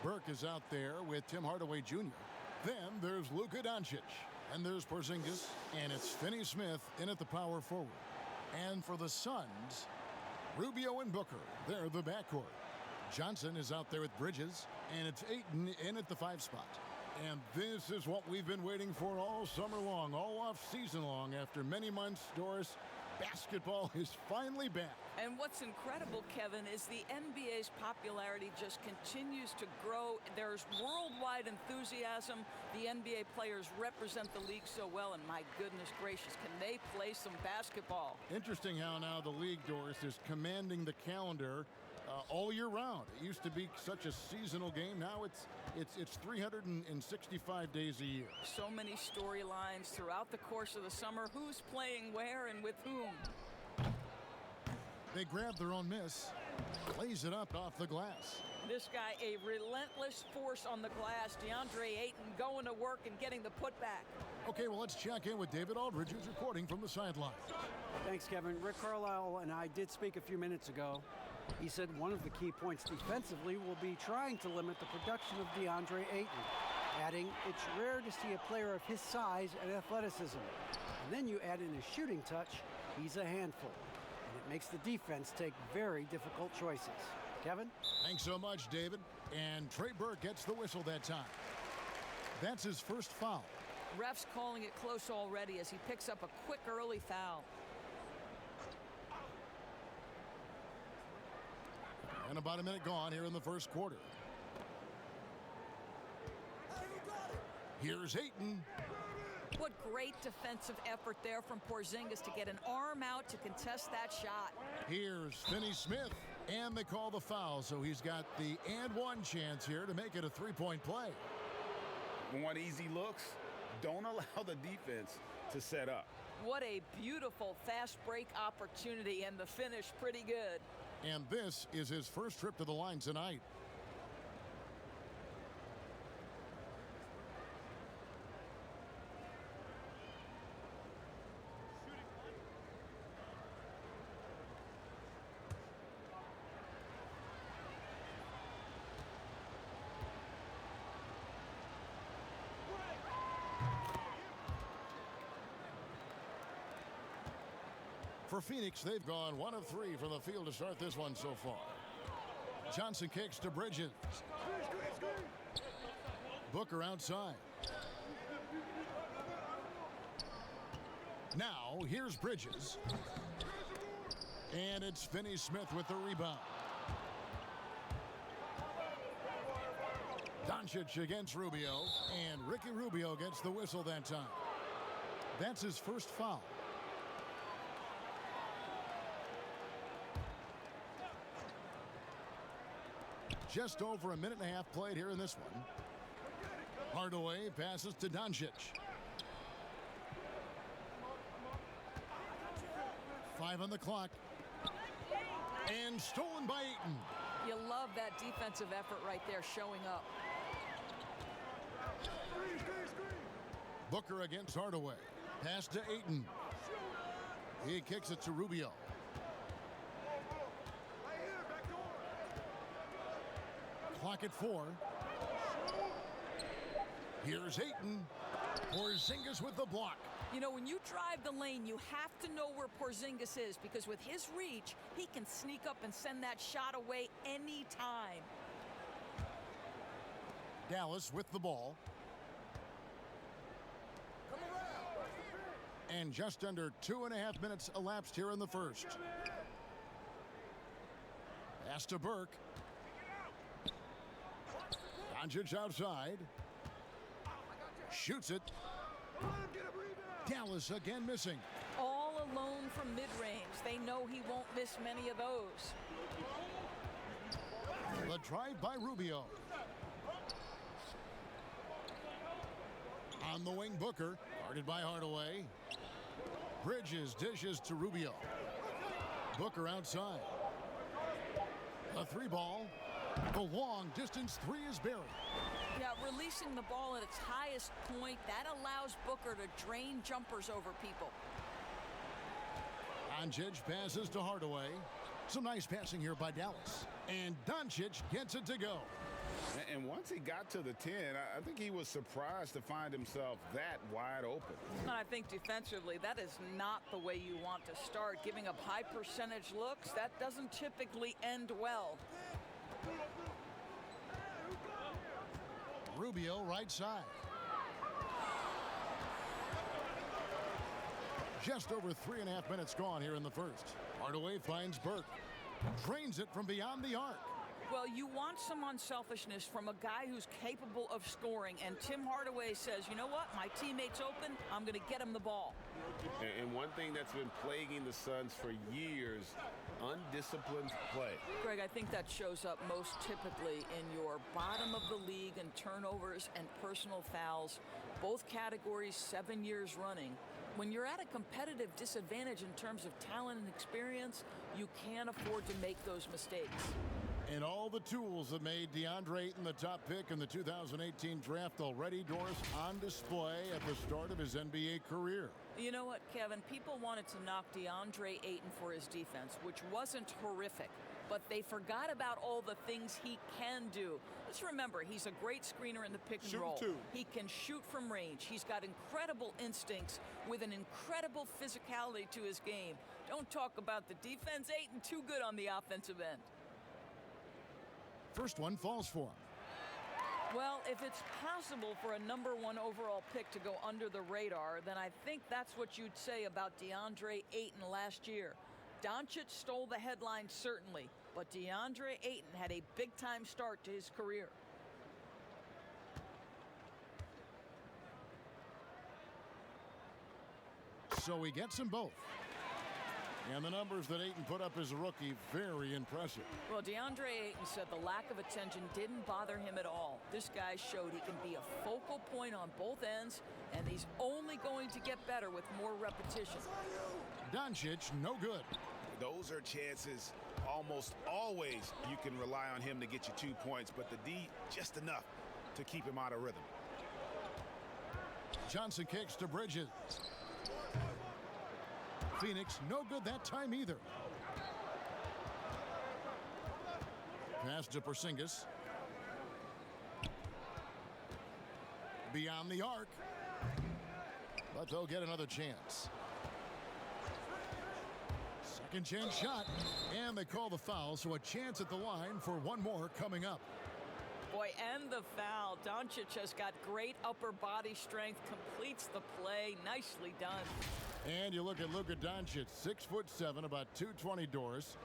Burke is out there with Tim Hardaway Jr. Then there's Luca Doncic. And there's Porzingis. And it's Finney-Smith in at the power forward. And for the Suns, Rubio and Booker. They're the backcourt. Johnson is out there with Bridges. And it's Ayton in at the 5 spot. And this is what we've been waiting for all summer long, all off-season long. After many months, Doris, basketball is finally back. And what's incredible, Kevin, is the NBA's popularity just continues to grow. There's worldwide enthusiasm. The NBA players represent the league so well, and my goodness gracious, can they play some basketball? Interesting how now the league, Doris, is commanding the calendar all year round. It used to be such a seasonal game. Now it's 365 days a year. So many storylines throughout the course of the summer. Who's playing where and with whom? They grab their own miss, lays it up off the glass. This guy, a relentless force on the glass. Deandre Ayton going to work and getting the putback. Okay, well, let's check in with David Aldridge, who's reporting from the sideline. Thanks, Kevin. Rick Carlisle and I did speak a few minutes ago. He said one of the key points defensively will be trying to limit the production of Deandre Ayton, adding it's rare to see a player of his size and athleticism. And then you add in his shooting touch, he's a handful. And it makes the defense take very difficult choices. Kevin? Thanks so much, David. And Trey Burke gets the whistle that time. That's his first foul. Refs calling it close already as he picks up a quick early foul. And about a minute gone here in the first quarter. Here's Ayton. What great defensive effort there from Porzingis to get an arm out to contest that shot. Here's Finney-Smith. And they call the foul, so he's got the and one chance here to make it a three-point play. Want easy looks? Don't allow the defense to set up. What a beautiful fast break opportunity, and the finish pretty good. And this is his first trip to the line tonight. For Phoenix, they've gone 1 of 3 from the field to start this one so far. Johnson kicks to Bridges. Booker outside. Now, here's Bridges. And it's Finney-Smith with the rebound. Doncic against Rubio. And Ricky Rubio gets the whistle that time. That's his first foul. Just over a minute and a half played here in this one. Hardaway passes to Doncic. 5 on the clock. And stolen by Ayton. You love that defensive effort right there showing up. Booker against Hardaway. Pass to Ayton. He kicks it to Rubio. Clock at 4. Here's Ayton. Porzingis with the block. You know, when you drive the lane, you have to know where Porzingis is, because with his reach, he can sneak up and send that shot away anytime. Dallas with the ball. And just under 2.5 minutes elapsed here in the first. Pass to Burke. Doncic outside. Shoots it. Dallas again missing. All alone from mid-range. They know he won't miss many of those. The drive by Rubio. On the wing, Booker. Guarded by Hardaway. Bridges dishes to Rubio. Booker outside. A 3-ball. The long distance 3 is buried. Yeah, releasing the ball at its highest point, that allows Booker to drain jumpers over people. Doncic passes to Hardaway. Some nice passing here by Dallas. And Doncic gets it to go. And once he got to the 10, I think he was surprised to find himself that wide open. And I think defensively, that is not the way you want to start. Giving up high percentage looks, that doesn't typically end well. Rubio right side. Just over 3.5 minutes gone here in the first. Hardaway finds Burke. Drains it from beyond the arc. Well, you want some unselfishness from a guy who's capable of scoring. And Tim Hardaway says, you know what? My teammate's open. I'm going to get him the ball. And one thing that's been plaguing the Suns for years, undisciplined play. Greg, I think that shows up most typically in your bottom of the league in turnovers and personal fouls. Both categories 7 years running. When you're at a competitive disadvantage in terms of talent and experience, you can't afford to make those mistakes. And all the tools that made Deandre Ayton the top pick in the 2018 draft already, Doris, on display at the start of his NBA career. You know what, Kevin? People wanted to knock Deandre Ayton for his defense, which wasn't horrific, but they forgot about all the things he can do. Let's remember, he's a great screener in the pick and roll. He can shoot from range. He's got incredible instincts with an incredible physicality to his game. Don't talk about the defense. Ayton too good on the offensive end. First one falls for him. Well, if it's possible for a #1 overall pick to go under the radar, then I think that's what you'd say about Deandre Ayton last year. Doncic stole the headlines, certainly, but Deandre Ayton had a big-time start to his career. So he gets them both. And the numbers that Ayton put up as a rookie, very impressive. Well, Deandre Ayton said the lack of attention didn't bother him at all. This guy showed he can be a focal point on both ends, and he's only going to get better with more repetition. Doncic, no good. Those are chances almost always you can rely on him to get you 2 points, but the D just enough to keep him out of rhythm. Johnson kicks to Bridges. Phoenix, no good that time either. Pass to Porzingis. Beyond the arc. But they'll get another chance. Second chance shot. And they call the foul, so a chance at the line for one more coming up. Boy, and the foul. Doncic has got great upper body strength, completes the play. Nicely done. And you look at Luca Doncic, 6'7", about 220, Doris.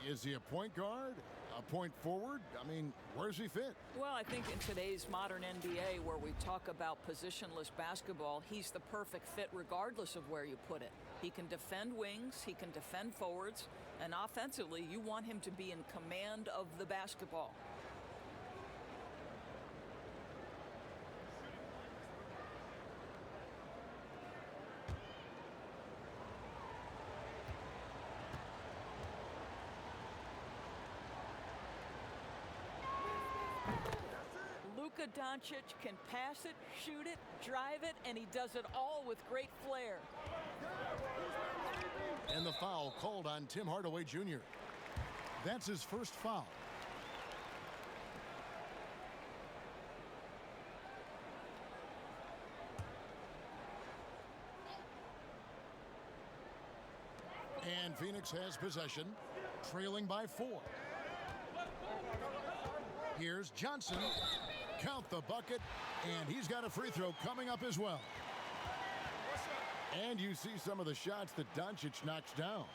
Is he a point guard? A point forward? I mean, where's he fit? Well, I think in today's modern NBA, where we talk about positionless basketball, he's the perfect fit regardless of where you put it. He can defend wings, he can defend forwards, and offensively, you want him to be in command of the basketball. Luca Doncic can pass it, shoot it, drive it, and he does it all with great flair. And the foul called on Tim Hardaway Jr. That's his first foul. And Phoenix has possession, trailing by 4. Here's Johnson. Count the bucket, and he's got a free throw coming up as well. And you see some of the shots that Doncic knocks down.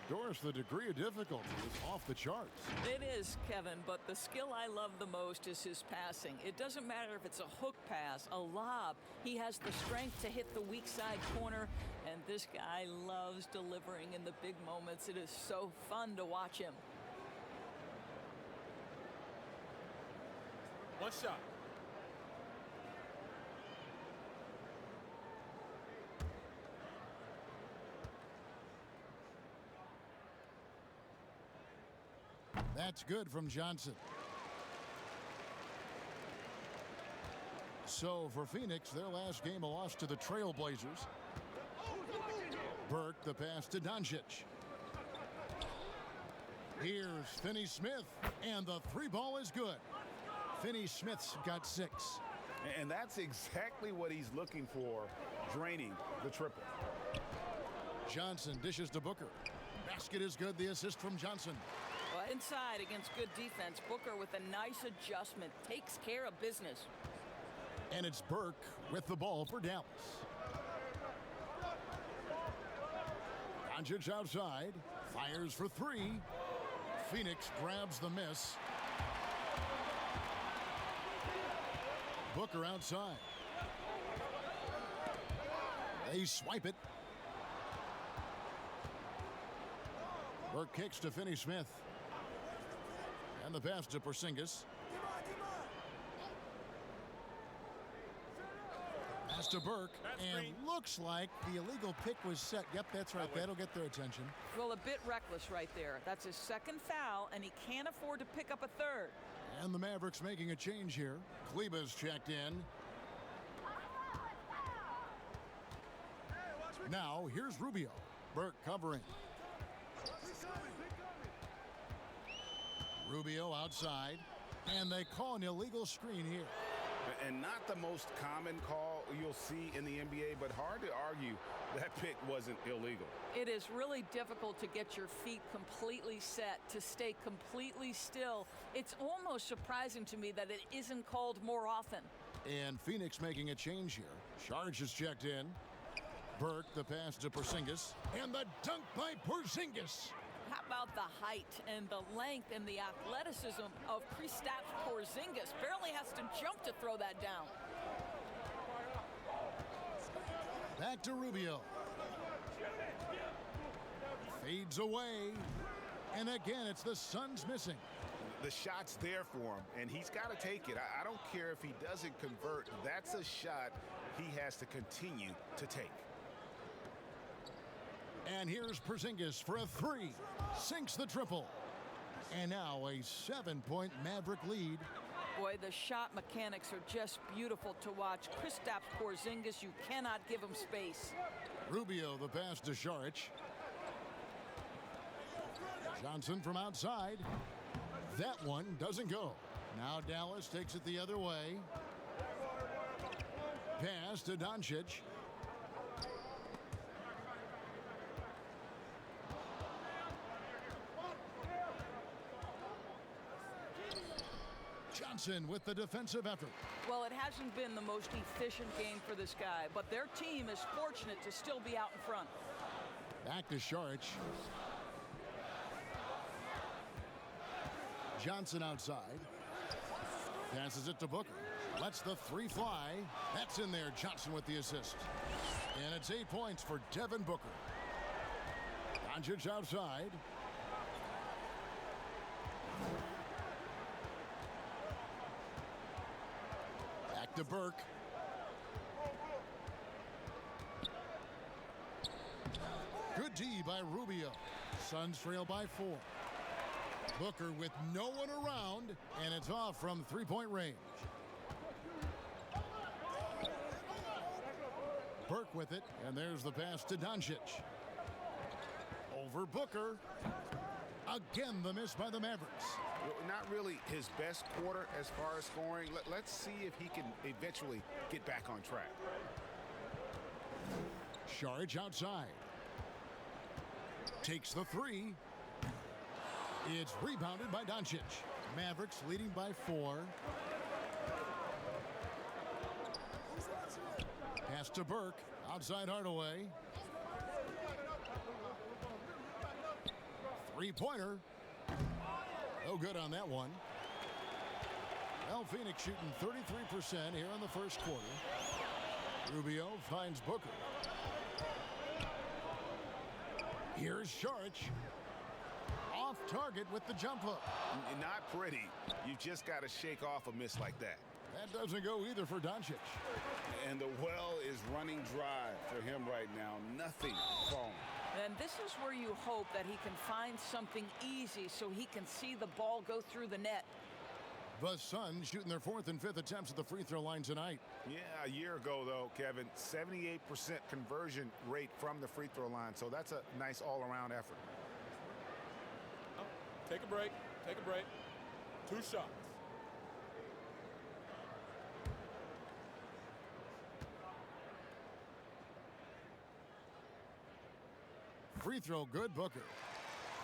Doris, the degree of difficulty is off the charts. It is, Kevin, but the skill I love the most is his passing. It doesn't matter if it's a hook pass, a lob. He has the strength to hit the weak side corner, and this guy loves delivering in the big moments. It is so fun to watch him. One shot. That's good from Johnson. So for Phoenix, their last game a loss to the Trailblazers. Burke, the pass to Doncic. Here's Finney-Smith, and the 3 ball is good. Finney-Smith's got 6. And that's exactly what he's looking for, draining the triple. Johnson dishes to Booker. Basket is good. The assist from Johnson. Well, inside against good defense, Booker with a nice adjustment takes care of business. And it's Burke with the ball for Dallas. Doncic outside. Fires for 3. Phoenix grabs the miss. Booker outside. They swipe it. Burke kicks to Finney-Smith. And the pass to Porzingis. Pass to Burke. And looks like the illegal pick was set. Yep, that's right. That'll get their attention. Well, a bit reckless right there. That's his second foul, and he can't afford to pick up a third. And the Mavericks making a change here. Kleba's checked in. Now, here's Rubio. Burke covering. Rubio outside. And they call an illegal screen here. And not the most common call you'll see in the NBA, but hard to argue that pick wasn't illegal. It is really difficult to get your feet completely set, to stay completely still. It's almost surprising to me that it isn't called more often. And Phoenix making a change here. Sharge is checked in. Burke, the pass to Porzingis. And the dunk by Porzingis. How about the height and the length and the athleticism of Kristaps Porzingis? Barely has to jump to throw that down. Back to Rubio. Fades away. And again, it's the Suns missing. The shot's there for him, and he's got to take it. I don't care if he doesn't convert. That's a shot he has to continue to take. And here's Porzingis for a 3. Sinks the triple. And now a 7-point Maverick lead. Boy, the shot mechanics are just beautiful to watch. Kristaps Porzingis, you cannot give him space. Rubio, the pass to Saric. Johnson from outside. That one doesn't go. Now Dallas takes it the other way. Pass to Doncic. Johnson with the defensive effort. Well, it hasn't been the most efficient game for this guy, but their team is fortunate to still be out in front. Back to Saric. Johnson outside. Passes it to Booker. Lets the 3 fly. That's in there. Johnson with the assist. And it's 8 points for Devin Booker. Doncic outside. Back to Burke. Good D by Rubio. Suns trail by 4. Booker with no one around, and it's off from 3-point range. Burke with it, and there's the pass to Doncic. Over Booker. Again, the miss by the Mavericks. Not really his best quarter as far as scoring. Let's see if he can eventually get back on track. Saric outside. Takes the 3. It's rebounded by Doncic. Mavericks leading by 4. Pass to Burke. Outside Hardaway. 3-pointer. No good on that one. Well, Phoenix shooting 33% here in the first quarter. Rubio finds Booker. Here's Saric. Off target with the jump hook. Not pretty. You just got to shake off a miss like that. That doesn't go either for Doncic. And the well is running dry for him right now. Nothing falling. And this is where you hope that he can find something easy so he can see the ball go through the net. The Suns shooting their 4th and 5th attempts at the free throw line tonight. Yeah, a year ago, though, Kevin, 78% conversion rate from the free throw line. So that's a nice all-around effort. Take a break. Take a break. 2 shots. Free throw good, Booker.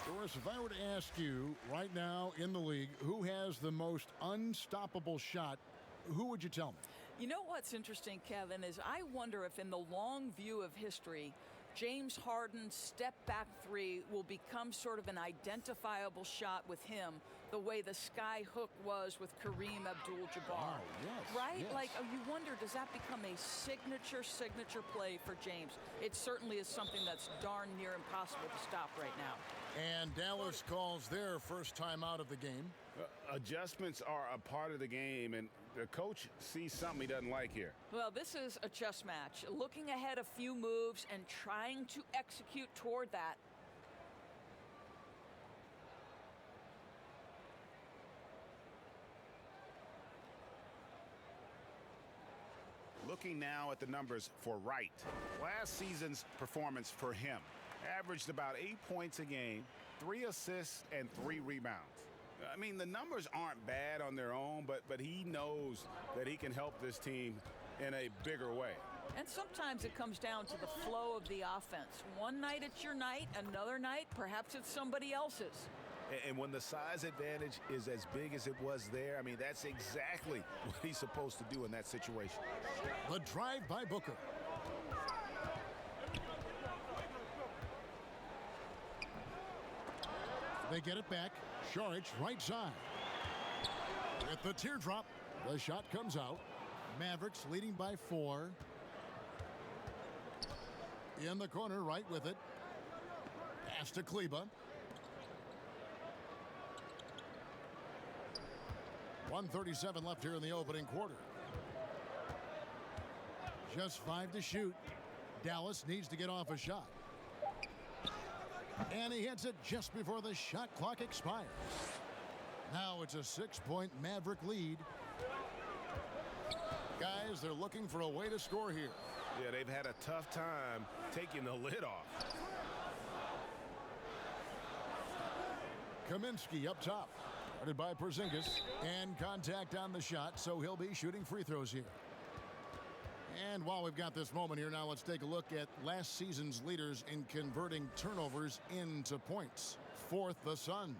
Doris, if I were to ask you right now in the league who has the most unstoppable shot, who would you tell me? You know what's interesting, Kevin, is I wonder if in the long view of history, James Harden's step-back three will become sort of an identifiable shot with him, the way the sky hook was with Kareem Abdul-Jabbar. Oh, yes. Right? Yes. Like, you wonder, does that become a signature play for James? It certainly is something that's darn near impossible to stop right now. And Dallas calls their first time out of the game. Adjustments are a part of the game, and the coach sees something he doesn't like here. Well, this is a chess match. Looking ahead a few moves and trying to execute toward that. Looking now at the numbers for Wright. Last season's performance for him averaged about 8 points a game, 3 assists, and 3 rebounds. I mean, the numbers aren't bad on their own, but he knows that he can help this team in a bigger way. And sometimes it comes down to the flow of the offense. One night it's your night, another night perhaps it's somebody else's. And when the size advantage is as big as it was there, I mean, that's exactly what he's supposed to do in that situation. The drive by Booker. They get it back. Saric, right side. With the teardrop, the shot comes out. Mavericks leading by 4. In the corner, right with it. Pass to Kleba. 1:37 left here in the opening quarter. Just 5 to shoot. Dallas needs to get off a shot. And he hits it just before the shot clock expires. Now it's a 6-point Maverick lead. Guys, they're looking for a way to score here. Yeah, they've had a tough time taking the lid off. Kaminsky up top. Guarded by Porzingis. And contact on the shot, so he'll be shooting free throws here. And while we've got this moment here, now let's take a look at last season's leaders in converting turnovers into points. 4th, the Suns.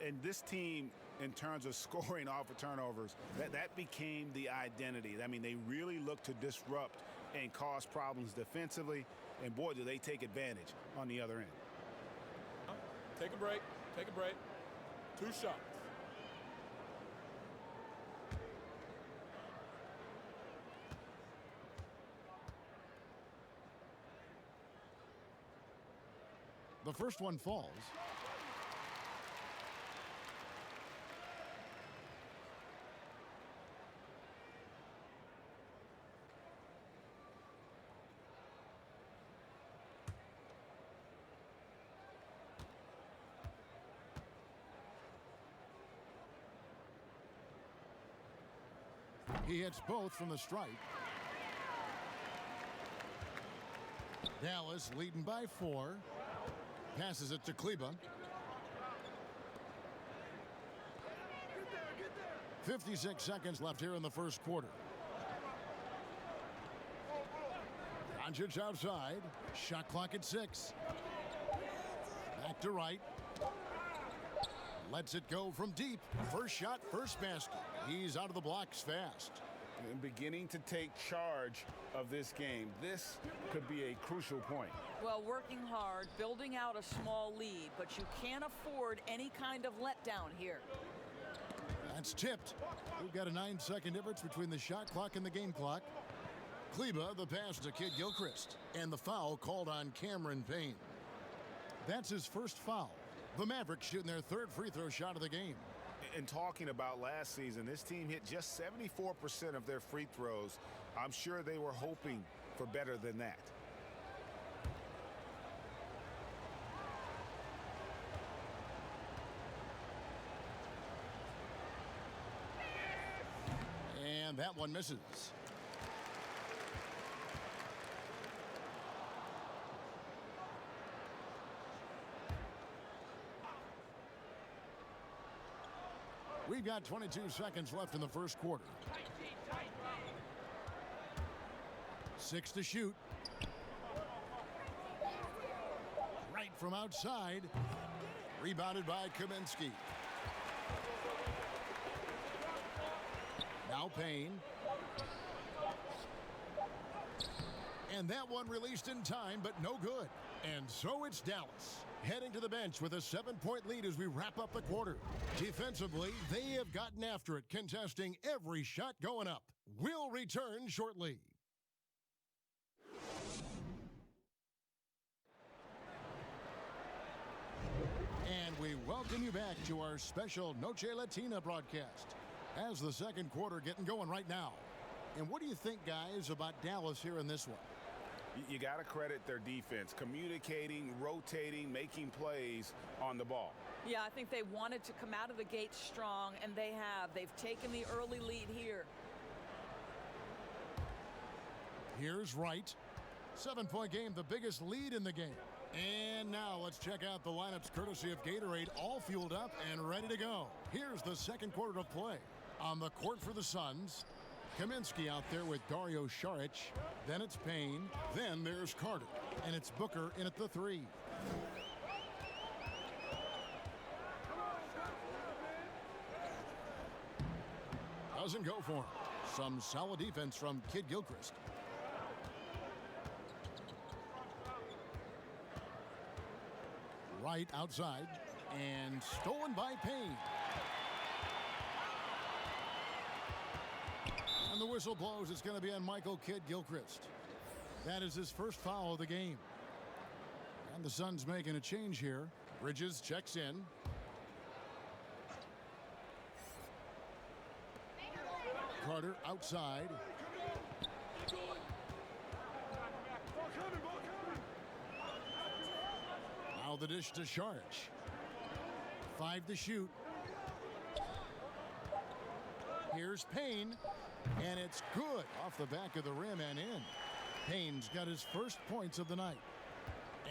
And this team, in terms of scoring off of turnovers, that became the identity. I mean, they really look to disrupt and cause problems defensively. And boy, do they take advantage on the other end. Take a break. Take a break. 2 shots. The first one falls. He hits both from the stripe. Dallas leading by 4. Passes it to Kleba. 56 seconds left here in the first quarter. Doncic outside. Shot clock at 6. Back to Wright. Lets it go from deep. First shot, first basket. He's out of the blocks fast. And beginning to take charge of this game. This could be a crucial point. Well, working hard, building out a small lead, but you can't afford any kind of letdown here. That's tipped. We've got a 9-second difference between the shot clock and the game clock. Kleba, the pass to Kid Gilchrist. And the foul called on Cameron Payne. That's his first foul. The Mavericks shooting their 3rd free throw shot of the game. And talking about last season, this team hit just 74% of their free throws. I'm sure they were hoping for better than that. And that one misses. We've got 22 seconds left in the first quarter. 6 to shoot. Right from outside. Rebounded by Kaminsky. Now Payne. And that one released in time, but no good. And so it's Dallas, heading to the bench with a 7-point lead as we wrap up the quarter. Defensively, they have gotten after it, contesting every shot going up. We'll return shortly. And we welcome you back to our special Noche Latina broadcast as the second quarter getting going right now. And what do you think, guys, about Dallas here in this one? You got to credit their defense, communicating, rotating, making plays on the ball. Yeah, I think they wanted to come out of the gate strong, and they have. They've taken the early lead here. Here's Wright. 7-point game, the biggest lead in the game. And now let's check out the lineups courtesy of Gatorade, all fueled up and ready to go. Here's the second quarter of play. On the court for the Suns, Kaminsky out there with Dario Saric. Then it's Payne. Then there's Carter. And it's Booker in at the 3. Doesn't go for him. Some solid defense from Kid Gilchrist. Right outside. And stolen by Payne. And the whistle blows. It's going to be on Michael Kidd Gilchrist. That is his first foul of the game. And the Suns making a change here. Bridges checks in. Carter outside. Now the dish to Saric. 5 to shoot. Here's Payne. And it's good off the back of the rim and in. Payne's got his first points of the night.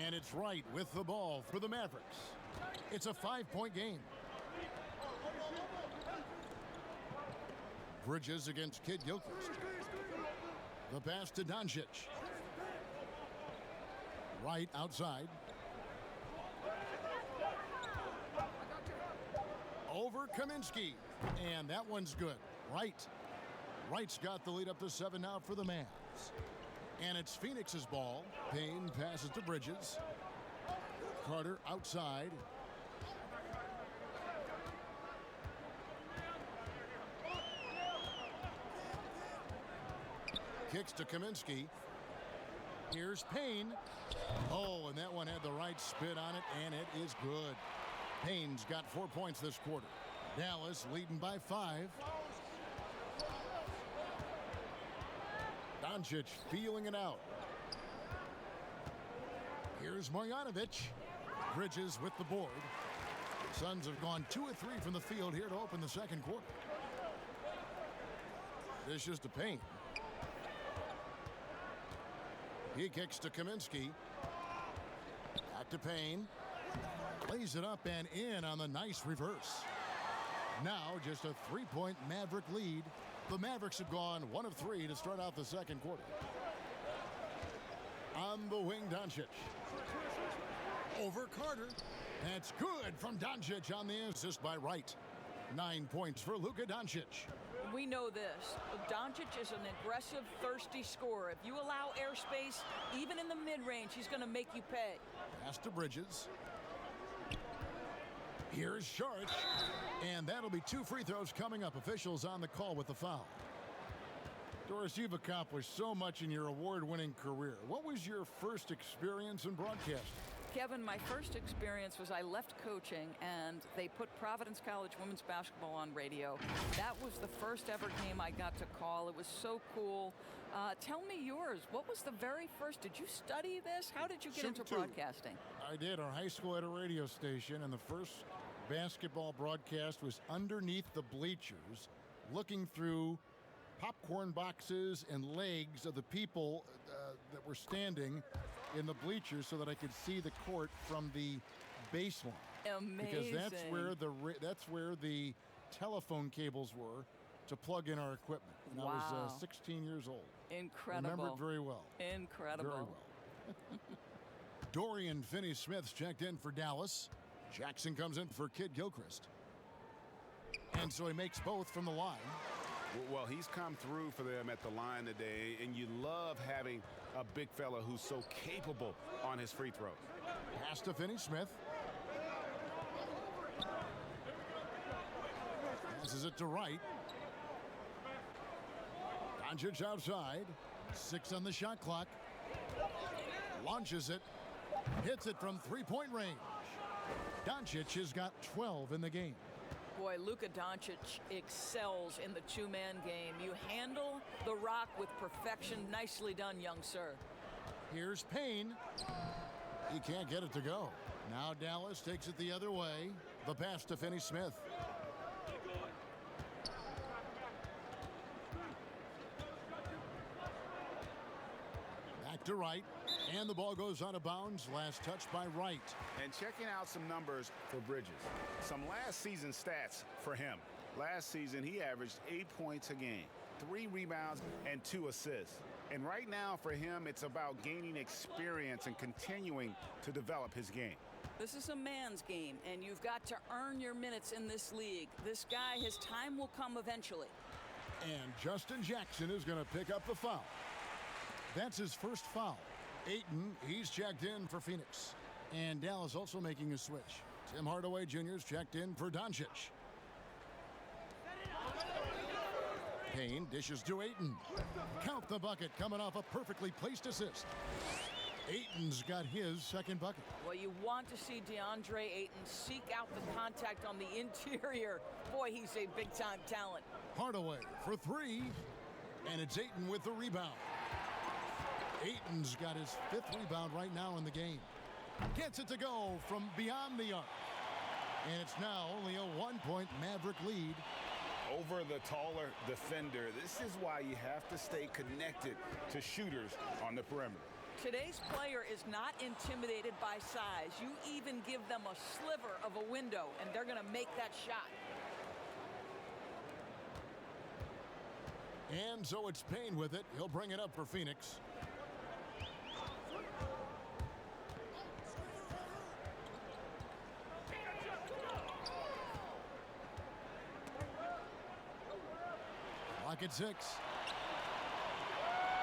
And it's Wright with the ball for the Mavericks. It's a 5-point game. Bridges against Kid Gilchrist. The pass to Doncic. Wright outside. Over Kaminsky. And that one's good. Wright's got the lead up to 7 now for the Mavs. And it's Phoenix's ball. Payne passes to Bridges. Carter outside. Kicks to Kaminsky. Here's Payne. Oh, and that one had the right spit on it, and it is good. Payne's got 4 points this quarter. Dallas leading by 5. Doncic feeling it out. Here's Marjanovic. Bridges with the board. The Suns have gone 2 of 3 from the field here to open the second quarter. Dishes to Payne. He kicks to Kaminsky. Back to Payne. Lays it up and in on the nice reverse. Now just a 3-point Maverick lead. The Mavericks have gone 1 of 3 to start out the second quarter. On the wing, Doncic. Over Carter. That's good from Doncic on the assist by Wright. 9 points for Luca Doncic. We know this. Doncic is an aggressive, thirsty scorer. If you allow airspace, even in the mid-range, he's going to make you pay. Pass to Bridges. Here's Saric. And that'll be 2 free throws coming up. Officials on the call with the foul. Doris, you've accomplished so much in your award-winning career. What was your first experience in broadcasting? Kevin, my first experience was I left coaching and they put Providence College women's basketball on radio. That was the first ever game I got to call. It was so cool. Tell me yours. What was the very first? Did you study this? How did you get into broadcasting? I did. Our high school had a radio station, and the first basketball broadcast was underneath the bleachers, looking through popcorn boxes and legs of the people that were standing in the bleachers so that I could see the court from the baseline. Amazing. Because that's where the telephone cables were to plug in our equipment. And wow. I was 16 years old. Incredible. Remember it very well. Incredible. Very well. Dorian Finney-Smith's checked in for Dallas. Jackson comes in for Kid Gilchrist. And so he makes both from the line. Well, he's come through for them at the line today, and you love having a big fella who's so capable on his free throws. Pass to Finney-Smith. Passes it to Wright. Doncic outside. 6 on the shot clock. Launches it. Hits it from three-point range. Doncic has got 12 in the game. Boy, Luca Doncic excels in the two-man game. You handle the rock with perfection. Nicely done, young sir. Here's Payne. He can't get it to go. Now Dallas takes it the other way. The pass to Finney-Smith. Back to Wright. And the ball goes out of bounds. Last touch by Wright. And checking out some numbers for Bridges. Some last season stats for him. Last season, he averaged 8 points a game, 3 rebounds, and 2 assists. And right now for him, it's about gaining experience and continuing to develop his game. This is a man's game, and you've got to earn your minutes in this league. This guy, his time will come eventually. And Justin Jackson is going to pick up the foul. That's his first foul. Ayton, he's checked in for Phoenix. And Dallas also making a switch. Tim Hardaway Jr.'s checked in for Doncic. Payne dishes to Ayton. Count the bucket coming off a perfectly placed assist. Ayton's got his second bucket. Well, you want to see Deandre Ayton seek out the contact on the interior. Boy, he's a big-time talent. Hardaway for 3. And it's Ayton with the rebound. Ayton's got his 5th rebound right now in the game. Gets it to go from beyond the arc. And it's now only a 1-point Maverick lead. Over the taller defender, this is why you have to stay connected to shooters on the perimeter. Today's player is not intimidated by size. You even give them a sliver of a window, and they're going to make that shot. And so it's Payne with it. He'll bring it up for Phoenix. Clock at 6.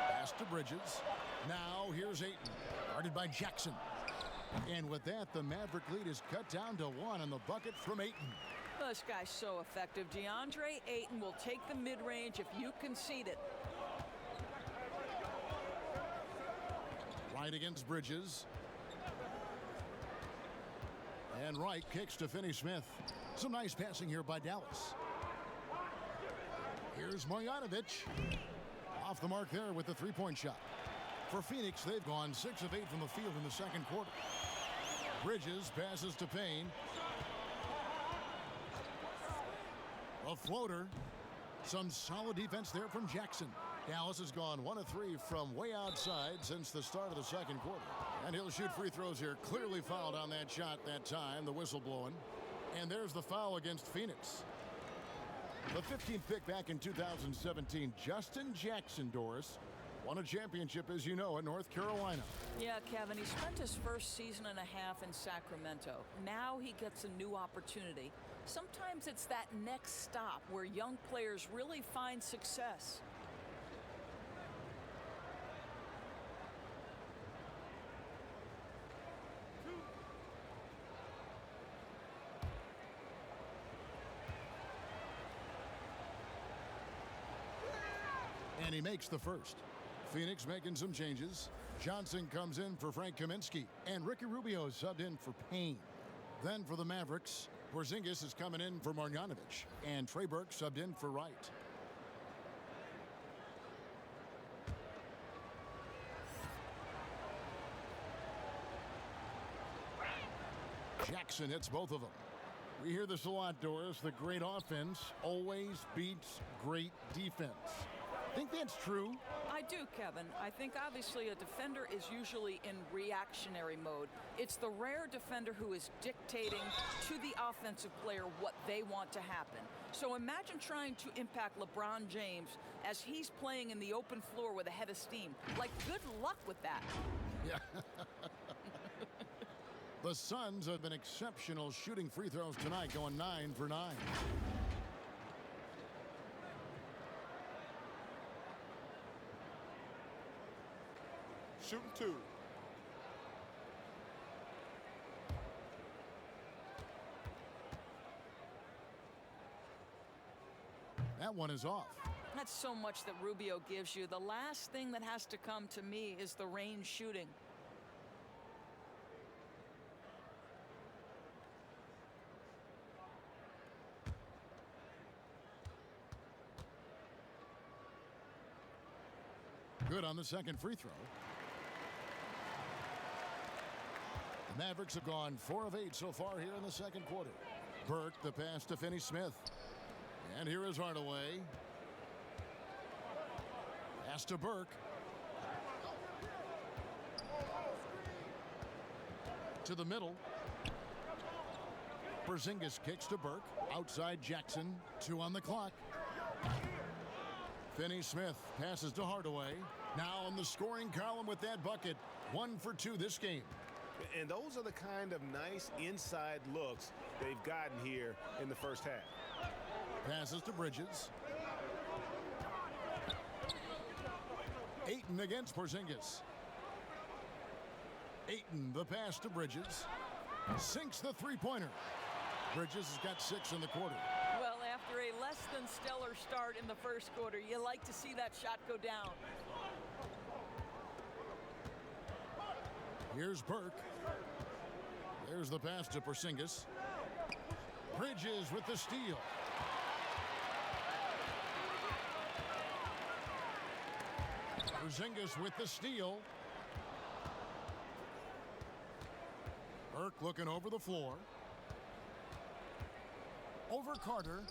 Pass to Bridges. Now here's Ayton. Guarded by Jackson. And with that, the Maverick lead is cut down to 1 on the bucket from Ayton. This guy's so effective. Deandre Ayton will take the mid-range if you concede it. Wright against Bridges. And Wright kicks to Finney-Smith. Some nice passing here by Dallas. Here's Marjanovic. Off the mark there with the three-point shot. For Phoenix, they've gone 6 of 8 from the field in the second quarter. Bridges passes to Payne. A floater. Some solid defense there from Jackson. Dallas has gone 1 of 3 from way outside since the start of the second quarter. And he'll shoot free throws here. Clearly fouled on that shot that time. The whistle blowing. And there's the foul against Phoenix. The 15th pick back in 2017, Justin Jackson, Doris, won a championship, as you know, at North Carolina. Yeah, Kevin, he spent his first season and a half in Sacramento. Now he gets a new opportunity. Sometimes it's that next stop where young players really find success. And he makes the first. Phoenix making some changes. Johnson comes in for Frank Kaminsky. And Ricky Rubio is subbed in for Payne. Then for the Mavericks, Porzingis is coming in for Marjanovic. And Trey Burke subbed in for Wright. Jackson hits both of them. We hear this a lot, Doris. The great offense always beats great defense. Think that's true? I do, Kevin. I think obviously a defender is usually in reactionary mode. It's the rare defender who is dictating to the offensive player what they want to happen. So imagine trying to impact LeBron James as he's playing in the open floor with a head of steam. Like, good luck with that. Yeah. The Suns have been exceptional shooting free throws tonight, going 9 for 9. Shooting 2. That one is off. That's so much that Rubio gives you. The last thing that has to come to me is the range shooting. Good on the second free throw. The Mavericks have gone 4 of 8 so far here in the second quarter. Burke, the pass to Finney Smith. And here is Hardaway. Pass to Burke. To the middle. Porzingis kicks to Burke. Outside Jackson. 2 on the clock. Finney Smith passes to Hardaway. Now in the scoring column with that bucket. 1 for 2 this game. And those are the kind of nice inside looks they've gotten here in the first half. Passes to Bridges. Ayton against Porzingis. Ayton, the pass to Bridges. Sinks the three-pointer. Bridges has got 6 in the quarter. Well, after a less than stellar start in the first quarter, you like to see that shot go down. Here's Burke. There's the pass to Porzingis. Bridges with the steal. Porzingis with the steal. Burke looking over the floor. Over Carter.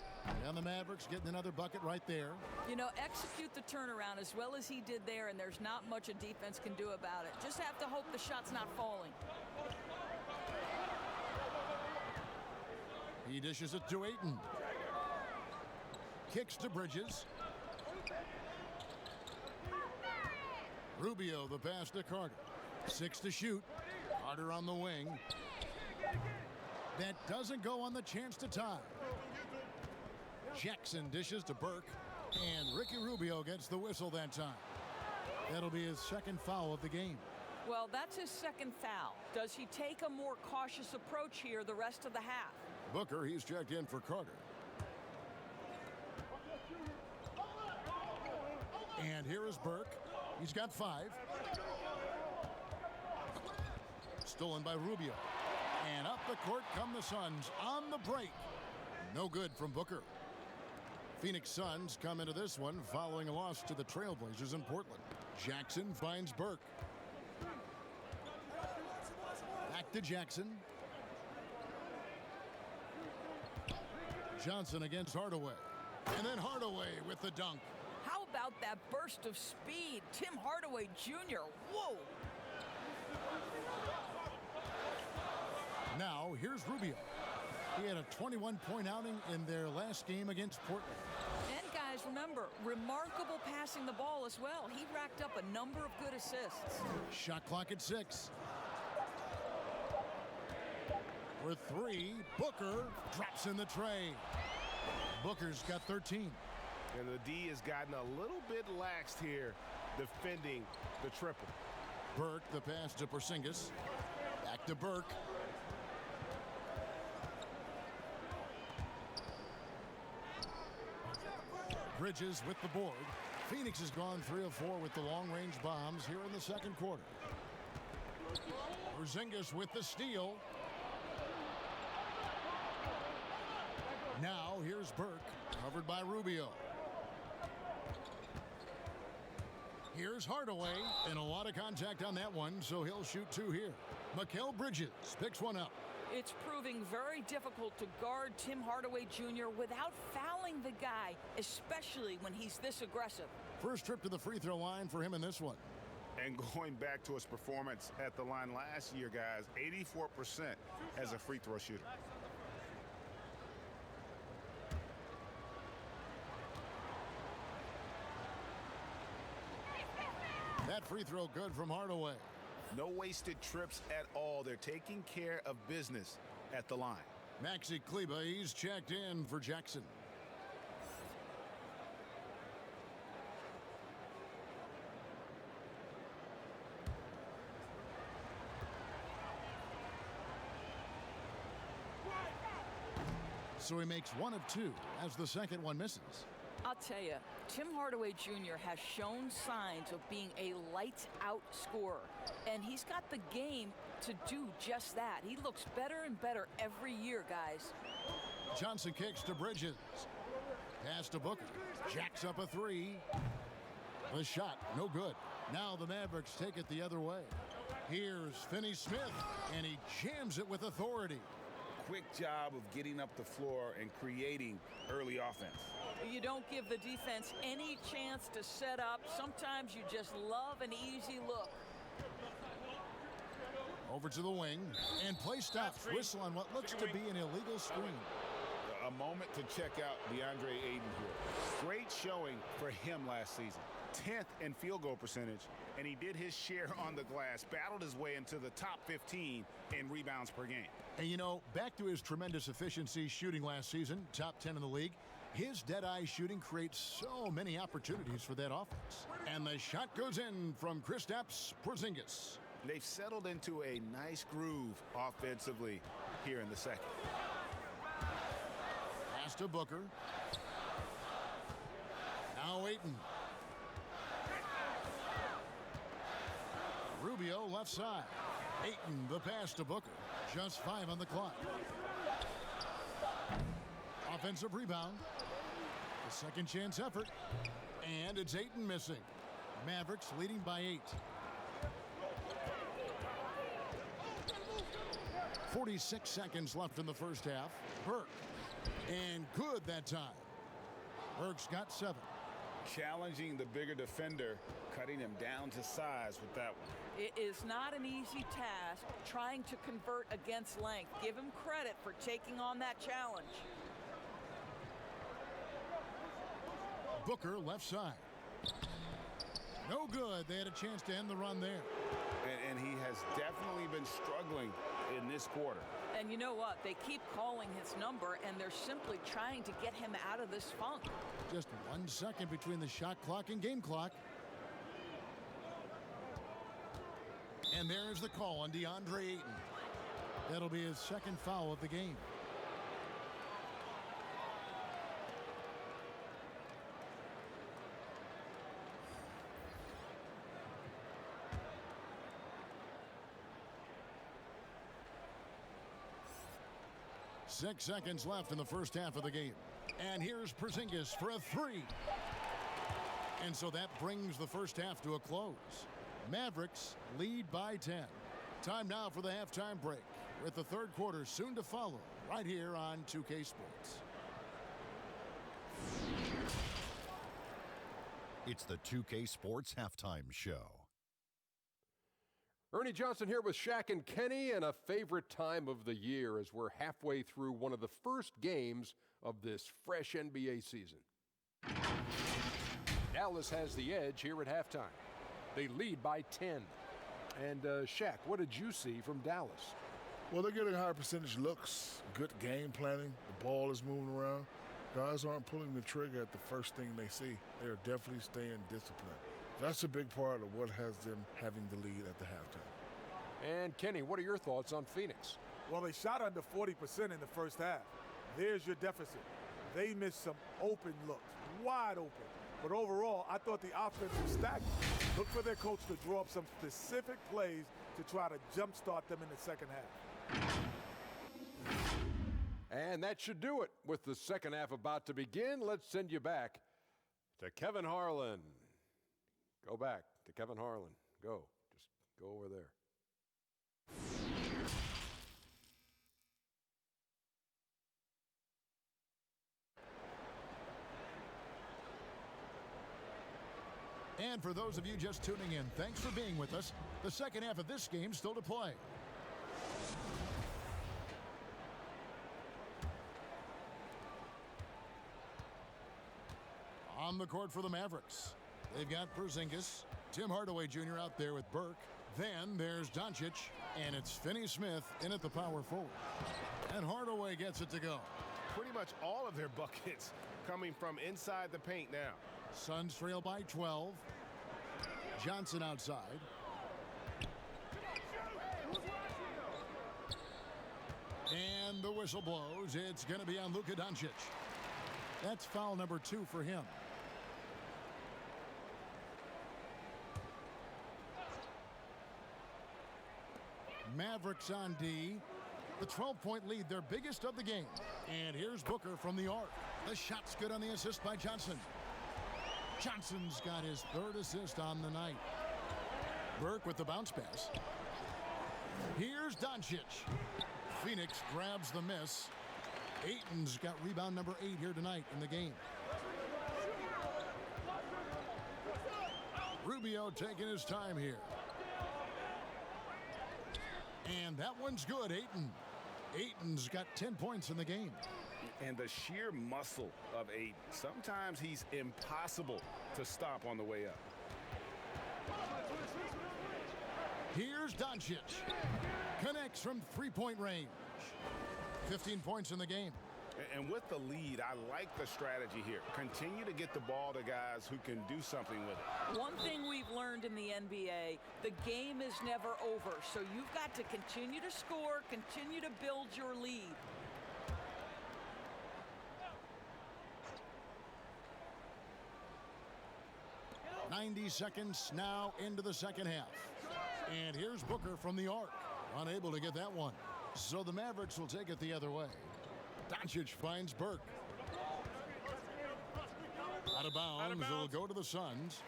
And the Mavericks getting another bucket right there. You know, execute the turnaround as well as he did there, and there's not much a defense can do about it. Just have to hope the shot's not falling. He dishes it to Ayton. Kicks to Bridges. Rubio, the pass to Carter. 6 to shoot. Carter on the wing. That doesn't go on the chance to tie. Jackson dishes to Burke. And Ricky Rubio gets the whistle that time. That'll be his second foul of the game. Well, that's his second foul. Does he take a more cautious approach here the rest of the half? Booker, he's checked in for Carter. And here is Burke. He's got 5. Stolen by Rubio. And up the court come the Suns on the break. No good from Booker. Phoenix Suns come into this one following a loss to the Trailblazers in Portland. Jackson finds Burke. Back to Jackson. Johnson against Hardaway. And then Hardaway with the dunk. How about that burst of speed? Tim Hardaway Jr. Whoa! Now, here's Rubio. He had a 21-point outing in their last game against Portland. And guys, remember, remarkable passing the ball as well. He racked up a number of good assists. Shot clock at 6. For 3, Booker drops in the tray. Booker's got 13. And the D has gotten a little bit laxed here defending the triple. Burke, the pass to Porzingis. Back to Burke. Bridges with the board. Phoenix has gone 3 of 4 with the long-range bombs here in the second quarter. Porzingis with the steal. Now here's Burke, covered by Rubio. Here's Hardaway, and a lot of contact on that one, so he'll shoot 2 here. Mikal Bridges picks one up. It's proving very difficult to guard Tim Hardaway Jr. without fouling the guy, especially when he's this aggressive. First trip to the free throw line for him in this one. And going back to his performance at the line last year, guys, 84% as a free throw shooter. That free throw good from Hardaway. No wasted trips at all. They're taking care of business at the line. Maxi Kleba, he's checked in for Jackson. So he makes 1 of 2 as the second one misses. I'll tell you, Tim Hardaway Jr. has shown signs of being a lights-out scorer, and he's got the game to do just that. He looks better and better every year, guys. Johnson kicks to Bridges. Pass to Booker. Jacks up a 3. The shot, no good. Now the Mavericks take it the other way. Here's Finney Smith, and he jams it with authority. Quick job of getting up the floor and creating early offense. You don't give the defense any chance to set up. Sometimes you just love an easy look. Over to the wing, and play stops. Whistle on what looks to be an illegal screen. A moment to check out Deandre Ayton here. Great showing for him last season. 10th in field goal percentage, and he did his share on the glass, battled his way into the top 15 in rebounds per game. And you know, back to his tremendous efficiency shooting last season, top 10 in the league, his dead-eye shooting creates so many opportunities for that offense. And the shot goes in from Kristaps Porzingis. They've settled into a nice groove offensively here in the second. Pass to Booker. Now Ayton. Rubio left side. Ayton the pass to Booker. Just 5 on the clock. Offensive rebound. The second chance effort. And it's Ayton missing. Mavericks leading by 8. 46 seconds left in the first half. Burke. And good that time. Burke's got 7. Challenging the bigger defender, cutting him down to size with that one. It is not an easy task trying to convert against length. Give him credit for taking on that challenge. Booker left side. No good. They had a chance to end the run there. And he has definitely been struggling in this quarter. And you know what? They keep calling his number, and they're simply trying to get him out of this funk. Just 1 second between the shot clock and game clock. And there's the call on Deandre Ayton. That'll be his second foul of the game. Six seconds left in the first half of the game. And here's Porzingis for a 3. And so that brings the first half to a close. Mavericks lead by 10. Time now for the halftime break, with the third quarter soon to follow, right here on 2K Sports. It's the 2K Sports Halftime Show. Ernie Johnson here with Shaq and Kenny, and a favorite time of the year as we're halfway through one of the first games of this fresh NBA season. Dallas has the edge here at halftime. They lead by 10. And Shaq, what did you see from Dallas? Well, they're getting high percentage looks, good game planning. The ball is moving around. Guys aren't pulling the trigger at the first thing they see. They're definitely staying disciplined. That's a big part of what has them having the lead at the halftime. And Kenny, what are your thoughts on Phoenix? Well, they shot under 40% in the first half. There's your deficit. They missed some open looks, wide open. But overall, I thought the offense was stagnant. Look for their coach to draw up some specific plays to try to jumpstart them in the second half. And that should do it. With the second half about to begin, let's send you back to Kevin Harlan. Go back to Kevin Harlan. Go. Just go over there. And for those of you just tuning in, thanks for being with us. The second half of this game still to play. On the court for the Mavericks, they've got Porzingis, Tim Hardaway Jr. out there with Burke, Then there's Doncic, and it's Finney-Smith in at the power forward. And Hardaway gets it to go. Pretty much all of their buckets coming from inside the paint now. Suns trail by 12. Johnson outside. And the whistle blows. It's going to be on Luca Doncic. That's foul number 2 for him. Mavericks on D. The 12-point lead, their biggest of the game. And here's Booker from the arc. The shot's good on the assist by Johnson. Johnson's got his 3rd assist on the night. Burke with the bounce pass. Here's Doncic. Phoenix grabs the miss. Ayton's got rebound number 8 here tonight in the game. Rubio taking his time here. And that one's good, Ayton. Ayton's got 10 points in the game. And the sheer muscle of Ayton. Sometimes he's impossible to stop on the way up. Here's Doncic. Connects from 3-point range. 15 points in the game. And with the lead, I like the strategy here. Continue to get the ball to guys who can do something with it. One thing we've learned in the NBA, the game is never over. So you've got to continue to score, continue to build your lead. .90 seconds now into the second half. And here's Booker from the arc. Unable to get that one. So the Mavericks will take it the other way. Doncic finds Burke. Out of bounds. It'll go to the Suns.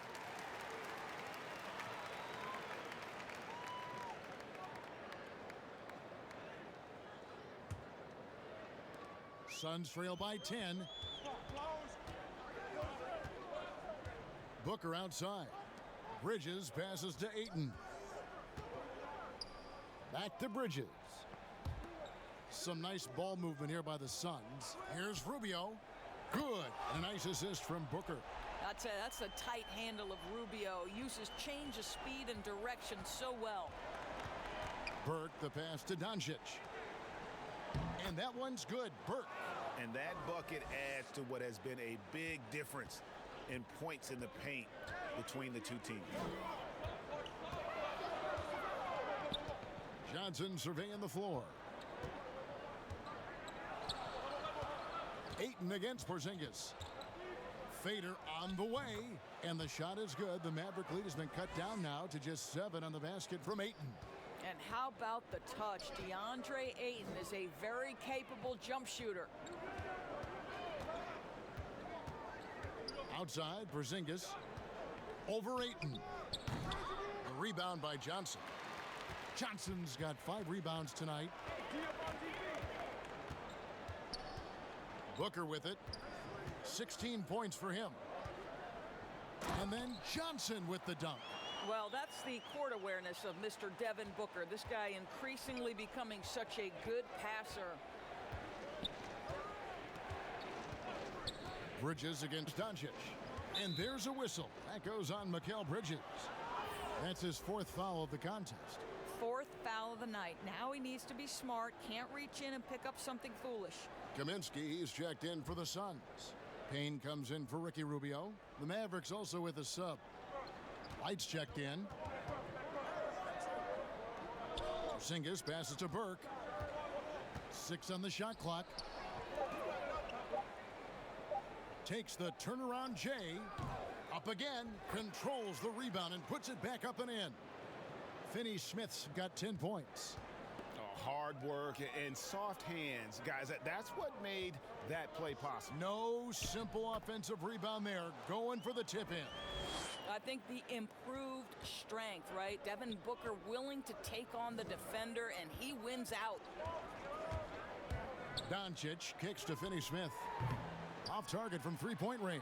Suns trail by 10. Booker outside. Bridges passes to Ayton. Back to Bridges. Some nice ball movement here by the Suns. Here's Rubio. Good. And a nice assist from Booker. That's a tight handle of Rubio. Uses change of speed and direction so well. Burke, the pass to Doncic. And that one's good. Burke. And that bucket adds to what has been a big difference in points in the paint between the two teams. Johnson surveying the floor. Ayton against Porzingis. Fader on the way. And the shot is good. The Maverick lead has been cut down now to just 7 on the basket from Ayton. And how about the touch? Deandre Ayton is a very capable jump shooter. Outside, Porzingis. Over Ayton. The rebound by Johnson. Johnson's got 5 rebounds tonight. Booker with it. 16 points for him. And then Johnson with the dunk. Well, that's the court awareness of Mr. Devin Booker. This guy increasingly becoming such a good passer. Bridges against Doncic. And there's a whistle. That goes on Mikal Bridges. That's his 4th foul of the contest. 4th foul of the night. Now he needs to be smart. Can't reach in and pick up something foolish. Kaminsky, he's checked in for the Suns. Payne comes in for Ricky Rubio. The Mavericks also with a sub. Lights checked in. Porzingis passes to Burke. 6 on the shot clock. Takes the turnaround J. Up again. Controls the rebound and puts it back up and in. Finney-Smith's got 10 points. Hard work and soft hands. Guys, that's what made that play possible. No simple offensive rebound there. Going for the tip-in. I think the improved strength, right? Devin Booker willing to take on the defender, and he wins out. Doncic kicks to Finney-Smith. Off target from 3-point range.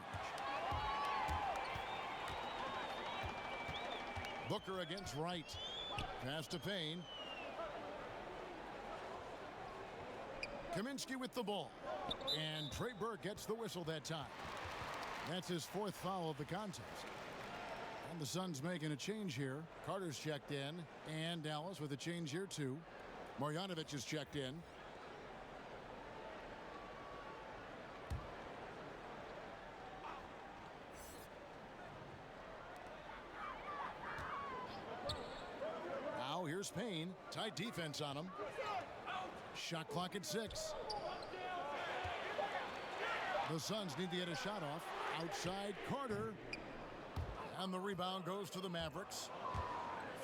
Booker against Wright. Pass to Payne. Kaminsky with the ball. And Trey Burke gets the whistle that time. That's his 4th foul of the contest. And the Suns making a change here. Carter's checked in. And Dallas with a change here too. Marjanovic is checked in. Now here's Payne. Tight defense on him. Shot clock at 6. The Suns need to get a shot off. Outside Carter. And the rebound goes to the Mavericks.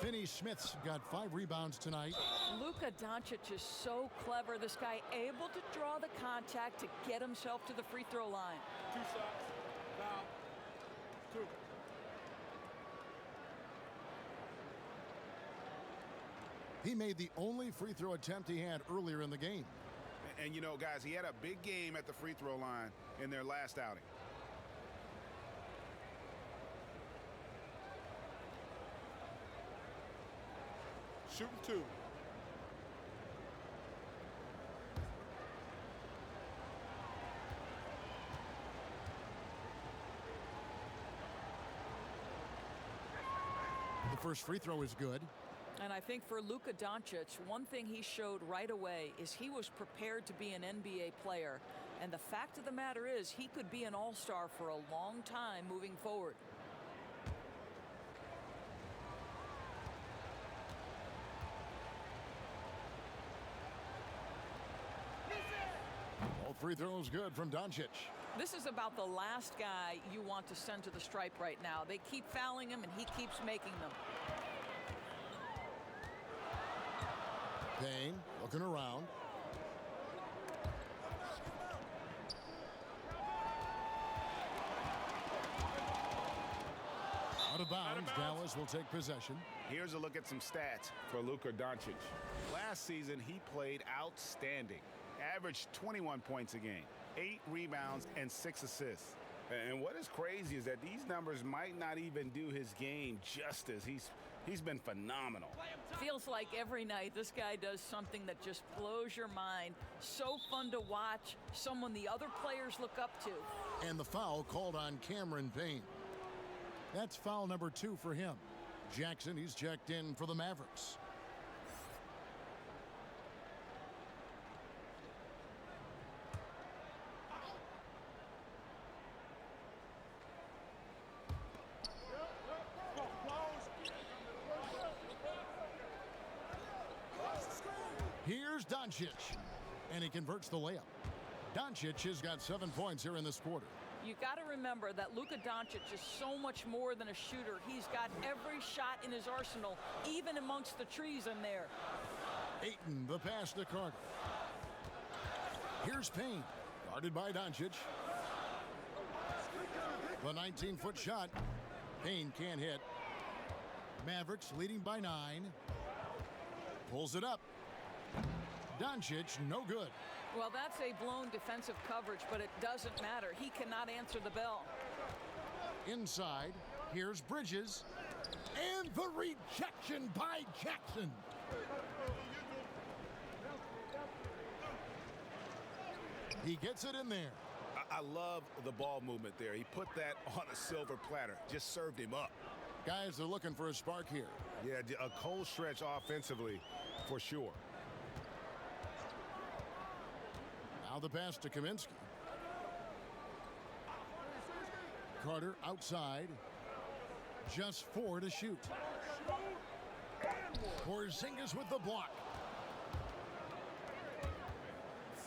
Finney-Smith's got 5 rebounds tonight. Luca Doncic is so clever. This guy able to draw the contact to get himself to the free throw line. 2 shots. Foul. 2. He made the only free throw attempt he had earlier in the game. And you know, guys, he had a big game at the free throw line in their last outing. Shooting 2. The first free throw is good. And I think for Luca Doncic, one thing he showed right away is he was prepared to be an NBA player. And the fact of the matter is he could be an all-star for a long time moving forward. All free throws good from Doncic. This is about the last guy you want to send to the stripe right now. They keep fouling him and he keeps making them. Payne looking around. Out of bounds, Dallas will take possession. Here's a look at some stats for Luca Doncic. Last season, he played outstanding. Averaged 21 points a game, 8 rebounds, and 6 assists. And what is crazy is that these numbers might not even do his game justice. He's been phenomenal. Feels like every night this guy does something that just blows your mind. So fun to watch, someone the other players look up to. And the foul called on Cameron Payne. That's foul number 2 for him. Jackson, he's checked in for the Mavericks. Here's Doncic, and he converts the layup. Doncic has got 7 points here in this quarter. You got to remember that Luca Doncic is so much more than a shooter. He's got every shot in his arsenal, even amongst the trees in there. Ayton, the pass to Carter. Here's Payne, guarded by Doncic. The 19-foot shot. Payne can't hit. Mavericks leading by 9. Pulls it up. Doncic, no good. Well, that's a blown defensive coverage, but it doesn't matter. He cannot answer the bell. Inside, here's Bridges. And the rejection by Jackson. He gets it in there. I love the ball movement there. He put that on a silver platter. Just served him up. Guys are looking for a spark here. Yeah, a cold stretch offensively for sure. Now the pass to Kaminsky. Carter outside. Just 4 to shoot. Porzingis with the block.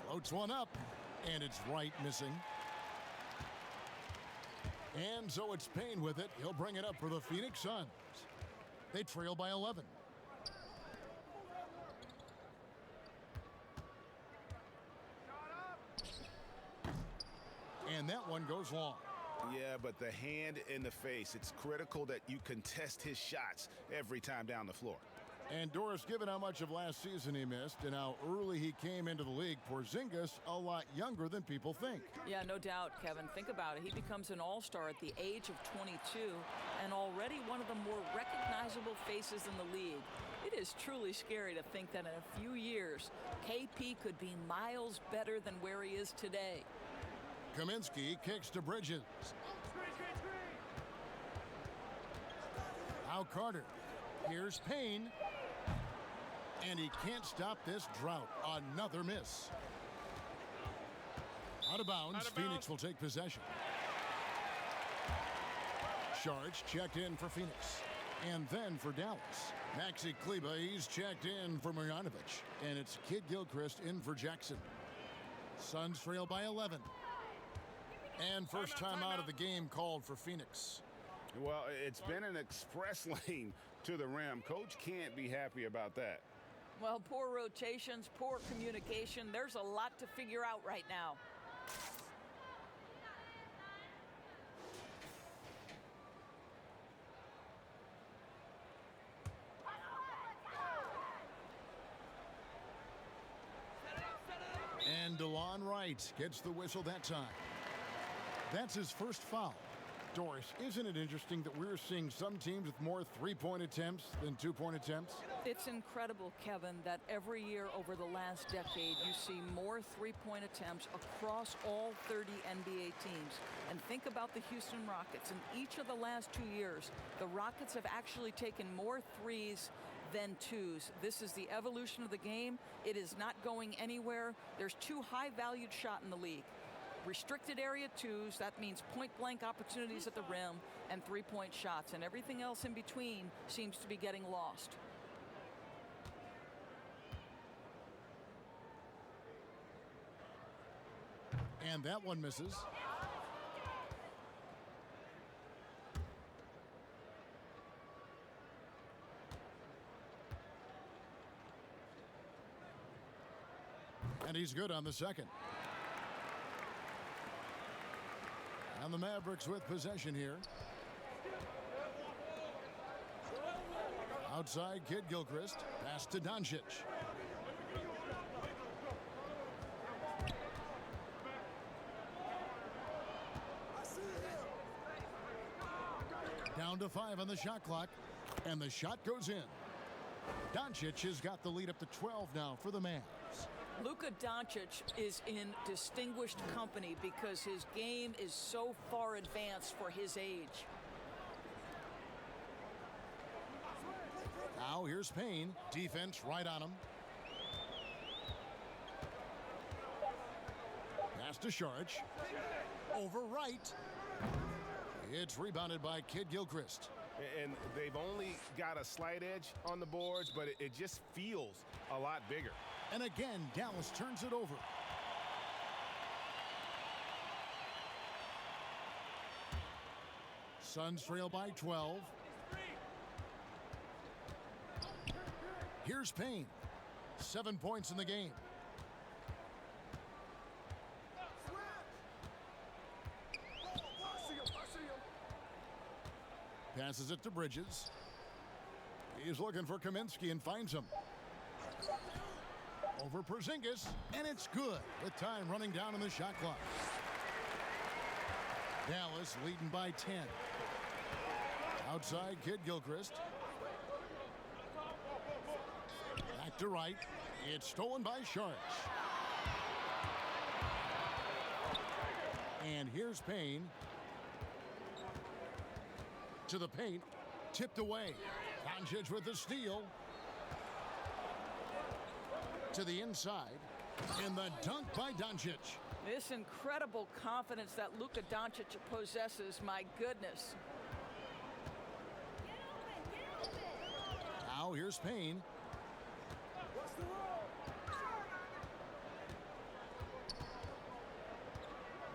Floats one up, and it's right missing. And so it's Payne with it. He'll bring it up for the Phoenix Suns. They trail by 11. And that one goes long. Yeah, but the hand in the face, it's critical that you contest his shots every time down the floor. And Doris, given how much of last season he missed and how early he came into the league, Porzingis a lot younger than people think. Yeah, no doubt, Kevin. Think about it. He becomes an all-star at the age of 22 and already one of the more recognizable faces in the league. It is truly scary to think that in a few years, KP could be miles better than where he is today. Kaminsky kicks to Bridges. Now Carter. Here's Payne. And he can't stop this drought. Another miss. Out of bounds. Phoenix will take possession. Sharch checked in for Phoenix. And then for Dallas. Maxi Kleba, he's checked in for Marjanovic. And it's Kid Gilchrist in for Jackson. Suns trail by 11. And first time out of the game called for Phoenix. Well, it's been an express lane to the rim. Coach can't be happy about that. Well, poor rotations, poor communication. There's a lot to figure out right now. And DeLon Wright gets the whistle that time. That's his first foul. Doris, isn't it interesting that we're seeing some teams with more three-point attempts than two-point attempts? It's incredible, Kevin, that every year over the last decade you see more three-point attempts across all 30 NBA teams. And think about the Houston Rockets. In each of the last 2 years, the Rockets have actually taken more threes than twos. This is the evolution of the game. It is not going anywhere. There's two high-valued shots in the league. Restricted area twos, that means point-blank opportunities at the rim, and three-point shots. And everything else in between seems to be getting lost. And that one misses. And he's good on the second. And the Mavericks with possession here. Outside, Kid Gilchrist. Pass to Doncic. Down to 5 on the shot clock. And the shot goes in. Doncic has got the lead up to 12 now for the Mavs. Luca Doncic is in distinguished company because his game is so far advanced for his age. Now here's Payne. Defense right on him. Pass to Sharch. Over Wright. It's rebounded by Kid Gilchrist. And they've only got a slight edge on the boards, but it just feels a lot bigger. And again, Dallas turns it over. Suns trail by 12. Here's Payne. 7 points in the game. Passes it to Bridges. He's looking for Kaminsky and finds him. Over Porzingis, and it's good with time running down on the shot clock. Dallas leading by 10. Outside, Kid Gilchrist. Back to Wright. It's stolen by Sharch. And here's Payne. To the paint. Tipped away. Doncic with the steal. To the inside. And the dunk by Doncic. This incredible confidence that Luca Doncic possesses, my goodness. Now here's Payne.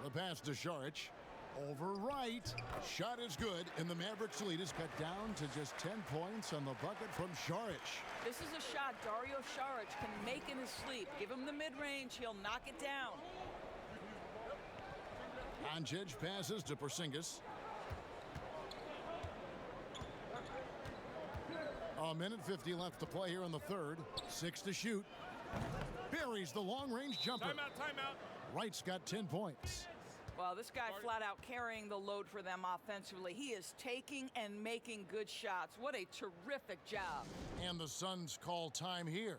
The pass to Sharch. Over Wright. Shot is good, and the Mavericks lead is cut down to just 10 points on the bucket from Sharch. This is a shot Dario Saric can make in his sleep. Give him the mid-range, he'll knock it down. Doncic passes to Porzingis. A minute 50 left to play here in the third. 6 to shoot. Buries the long-range jumper. Timeout. Wright's got 10 points. Well, this guy flat out carrying the load for them offensively. He is taking and making good shots. What a terrific job. And the Suns call time here.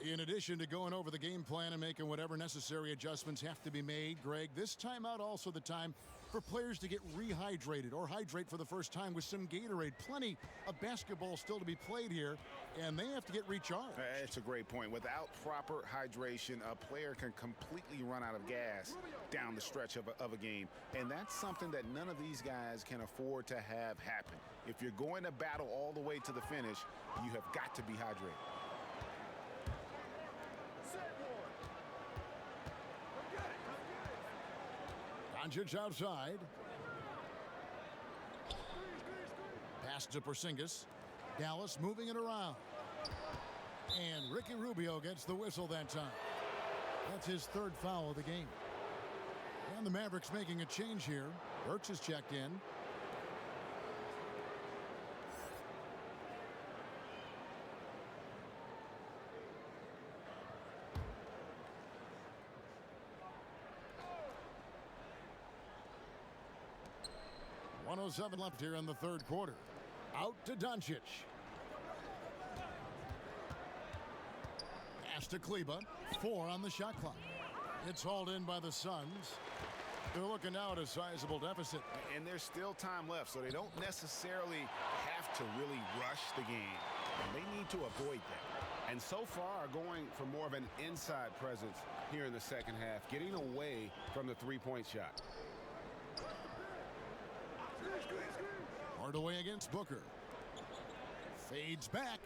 In addition to going over the game plan and making whatever necessary adjustments have to be made, Greg, this timeout also the time for players to get rehydrated or hydrate for the first time with some Gatorade. Plenty of basketball still to be played here, and they have to get recharged. It's a great point. Without proper hydration, a player can completely run out of gas down the stretch of a game, and that's something that none of these guys can afford to have happen. If you're going to battle all the way to the finish, you have got to be hydrated. Doncic outside. Pass to Porzingis. Dallas moving it around. And Ricky Rubio gets the whistle that time. That's his third foul of the game. And the Mavericks making a change here. Burks is checked in. .107 left here in the third quarter. Out to Doncic. Pass to Kleba. 4 on the shot clock. It's hauled in by the Suns. They're looking now at a sizable deficit. And there's still time left, so they don't necessarily have to really rush the game. They need to avoid that. And so far, going for more of an inside presence here in the second half, getting away from the three-point shot. Hardaway against Booker. Fades back.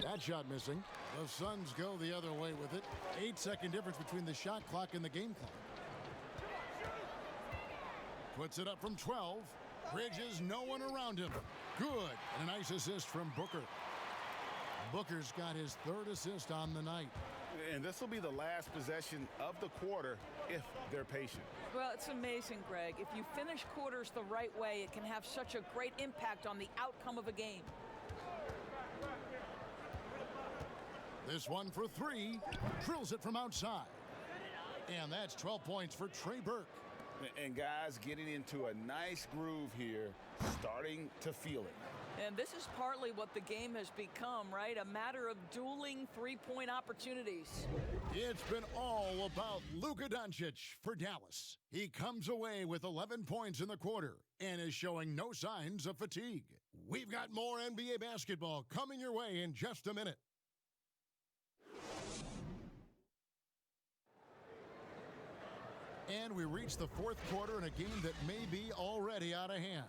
That shot missing. The Suns go the other way with it. 8-second difference between the shot clock and the game clock. Puts it up from 12. Bridges, no one around him. Good. And a nice assist from Booker. Booker's got his third assist on the night. And this will be the last possession of the quarter if they're patient. Well, it's amazing, Greg. If you finish quarters the right way, it can have such a great impact on the outcome of a game. This one for 3. Drills it from outside. And that's 12 points for Trey Burke. And guys getting into a nice groove here, starting to feel it. And this is partly what the game has become, right? A matter of dueling three-point opportunities. It's been all about Luca Doncic for Dallas. He comes away with 11 points in the quarter and is showing no signs of fatigue. We've got more NBA basketball coming your way in just a minute. And we reach the fourth quarter in a game that may be already out of hand.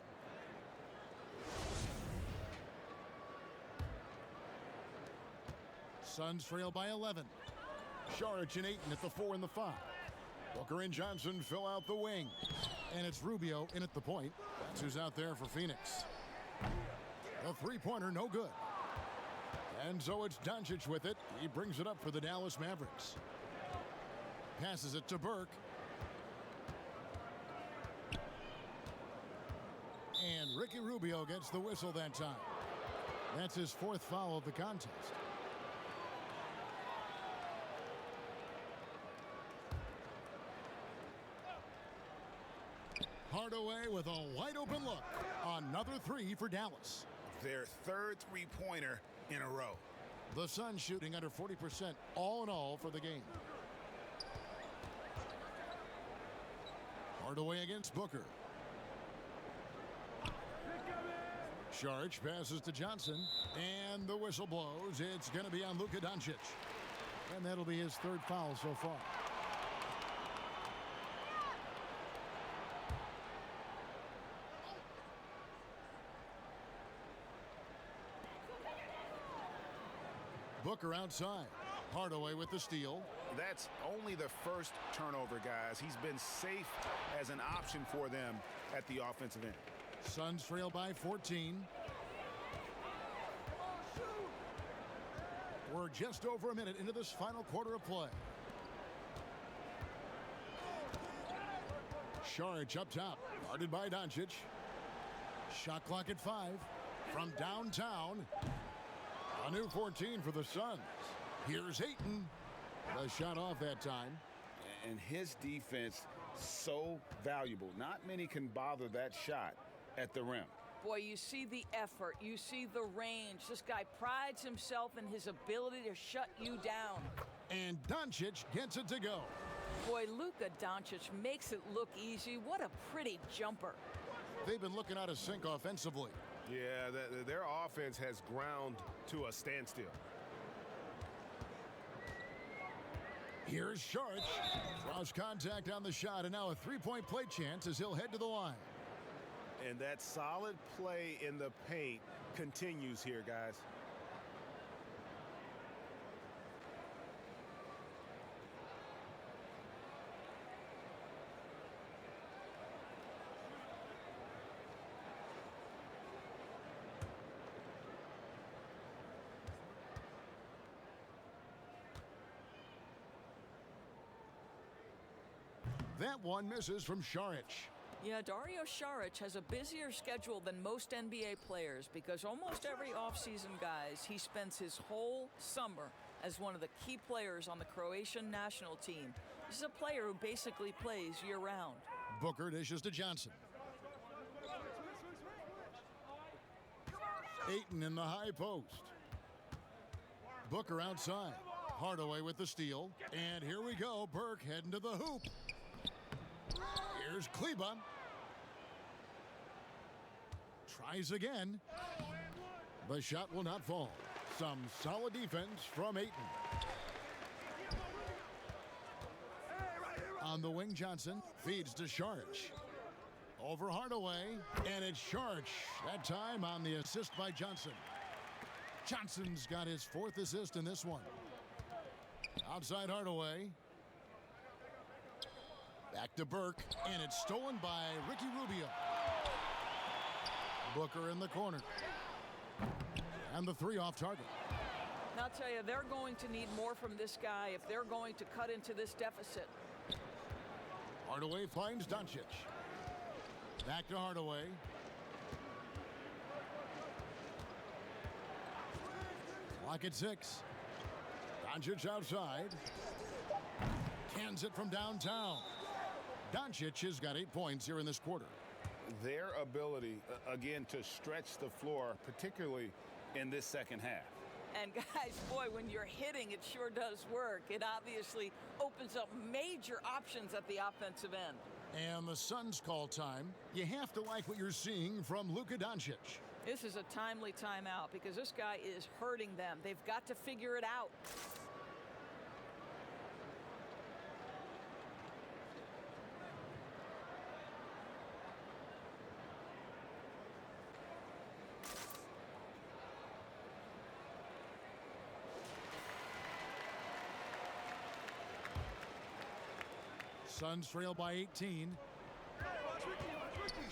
Suns trail by 11. Saric and Ayton at the 4 and the 5. Booker and Johnson fill out the wing. And it's Rubio in at the point. That's who's out there for Phoenix. A three-pointer, no good. And so it's Doncic with it. He brings it up for the Dallas Mavericks. Passes it to Burke. And Ricky Rubio gets the whistle that time. That's his fourth foul of the contest. Hardaway with a wide open look. Another 3 for Dallas. Their third three-pointer in a row. The Suns shooting under 40% all in all for the game. Hardaway against Booker. Saric passes to Johnson, and the whistle blows. It's going to be on Luca Doncic. And that'll be his third foul so far. Booker outside. Hardaway with the steal. That's only the first turnover, guys. He's been safe as an option for them at the offensive end. Suns trail by 14. We're just over a minute into this final quarter of play. Saric up top, guarded by Doncic. Shot clock at 5. From downtown, a new 14 for the Suns. Here's Ayton. The shot off that time. And his defense so valuable. Not many can bother that shot at the rim. Boy, you see the effort. You see the range. This guy prides himself in his ability to shut you down. And Doncic gets it to go. Boy, Luca Doncic makes it look easy. What a pretty jumper. They've been looking out of sync offensively. Yeah, their offense has ground to a standstill. Here's Saric. Cross contact on the shot, and now a three-point play chance as he'll head to the line. And that solid play in the paint continues here, guys. That one misses from Saric. Yeah, Dario Saric has a busier schedule than most NBA players because almost every offseason, guys, he spends his whole summer as one of the key players on the Croatian national team. This is a player who basically plays year-round. Booker dishes to Johnson. Ayton in the high post. Booker outside. Hardaway with the steal. And here we go. Burke heading to the hoop. Here's Kleba. Tries again. The shot will not fall. Some solid defense from Ayton. On the wing, Johnson feeds to Saric. Over Hardaway, and it's Saric. That time on the assist by Johnson. Johnson's got his fourth assist in this one. Outside Hardaway. Back to Burke, and it's stolen by Ricky Rubio. Booker in the corner. And the three off target. Now, I'll tell you, they're going to need more from this guy if they're going to cut into this deficit. Hardaway finds Doncic. Back to Hardaway. Clock at 6. Doncic outside. Cans it from downtown. Doncic has got 8 points here in this quarter. Their ability, again, to stretch the floor, particularly in this second half. And guys, boy, when you're hitting, it sure does work. It obviously opens up major options at the offensive end. And the Suns call time. You have to like what you're seeing from Luca Doncic. This is a timely timeout because this guy is hurting them. They've got to figure it out. Suns trail by 18.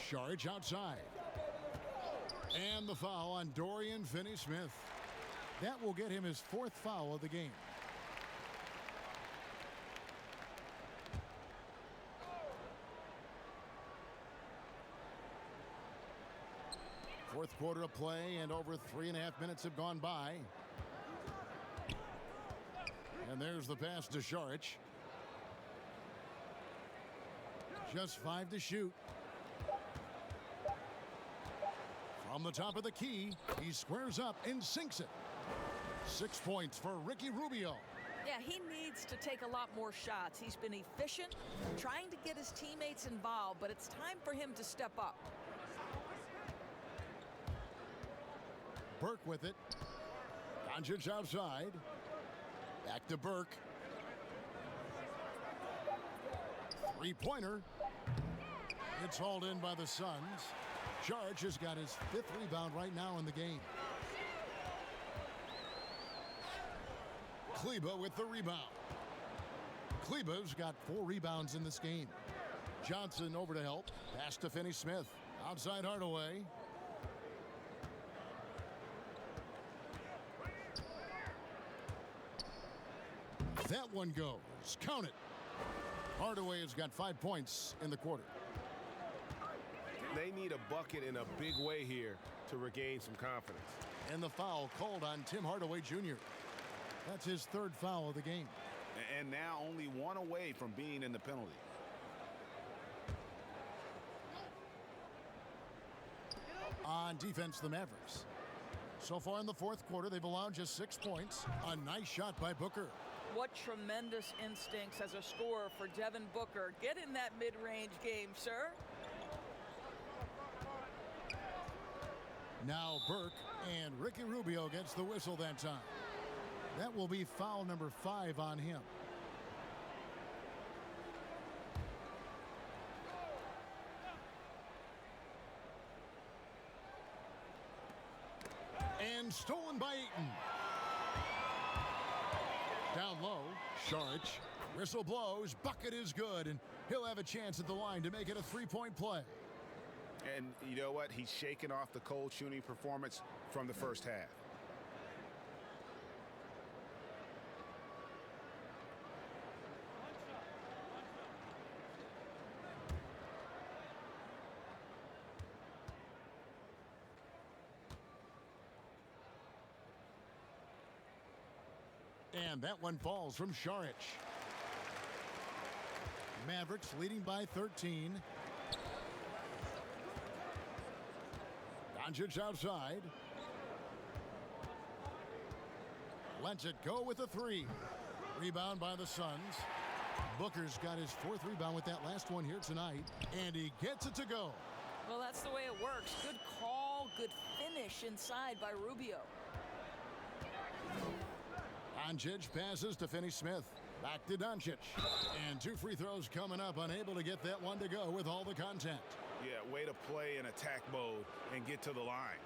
Saric outside. And the foul on Dorian Finney-Smith. That will get him his fourth foul of the game. Fourth quarter of play, and over 3.5 minutes have gone by. And there's the pass to Saric. Just 5 to shoot. From the top of the key, he squares up and sinks it. 6 points for Ricky Rubio. Yeah, he needs to take a lot more shots. He's been efficient, trying to get his teammates involved, but it's time for him to step up. Burke with it. Doncic outside. Back to Burke. Three-pointer. It's hauled in by the Suns. Saric has got his 5th rebound right now in the game. Kleba with the rebound. Kleba's got 4 rebounds in this game. Johnson over to help. Pass to Finney-Smith. Outside Hardaway. That one goes. Count it. Hardaway has got 5 points in the quarter. They need a bucket in a big way here to regain some confidence. And the foul called on Tim Hardaway Jr. That's his 3rd foul of the game. And now only 1 away from being in the penalty. On defense, the Mavericks. So far in the 4th quarter, they've allowed just 6 points. A nice shot by Booker. What tremendous instincts as a scorer for Devin Booker. Get in that mid-range game, sir. Now Burke and Ricky Rubio gets the whistle that time. That will be foul number 5 on him. And stolen by Ayton. Down low, Saric. Whistle blows, bucket is good, and he'll have a chance at the line to make it a 3-point play. And you know what? He's shaking off the cold shooting performance from the first half. And that one falls from Saric. Mavericks leading by 13. Doncic outside. Lets it go with a 3. Rebound by the Suns. Booker's got his 4th rebound with that last one here tonight. And he gets it to go. Well, that's the way it works. Good call, good finish inside by Rubio. Doncic passes to Finney-Smith. Back to Doncic. And 2 free throws coming up. Unable to get that one to go with all the contact. Yeah, way to play in attack mode and get to the line.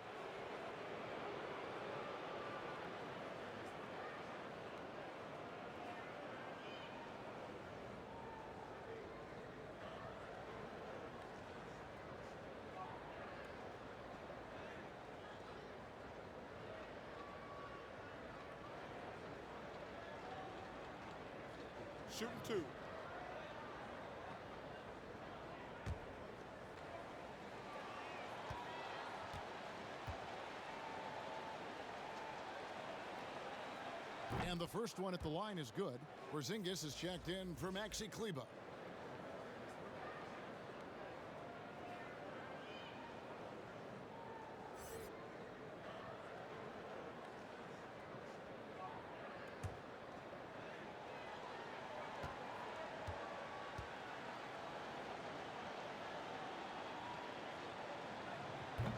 Shooting 2. And the first one at the line is good. Porzingis is checked in for Maxi Kleber.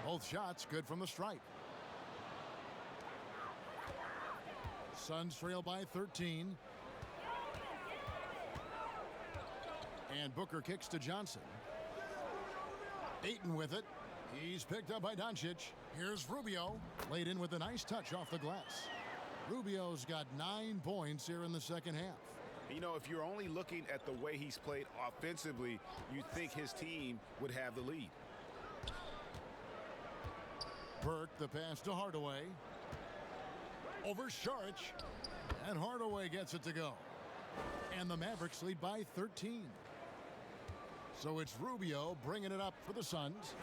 Both shots good from the stripe. Suns trail by 13. And Booker kicks to Johnson. Ayton with it. He's picked up by Doncic. Here's Rubio. Laid in with a nice touch off the glass. Rubio's got 9 points here in the second half. You know, if you're only looking at the way he's played offensively, you'd think his team would have the lead. Burke, the pass to Hardaway. Over Saric. And Hardaway gets it to go. And the Mavericks lead by 13. So it's Rubio bringing it up for the Suns.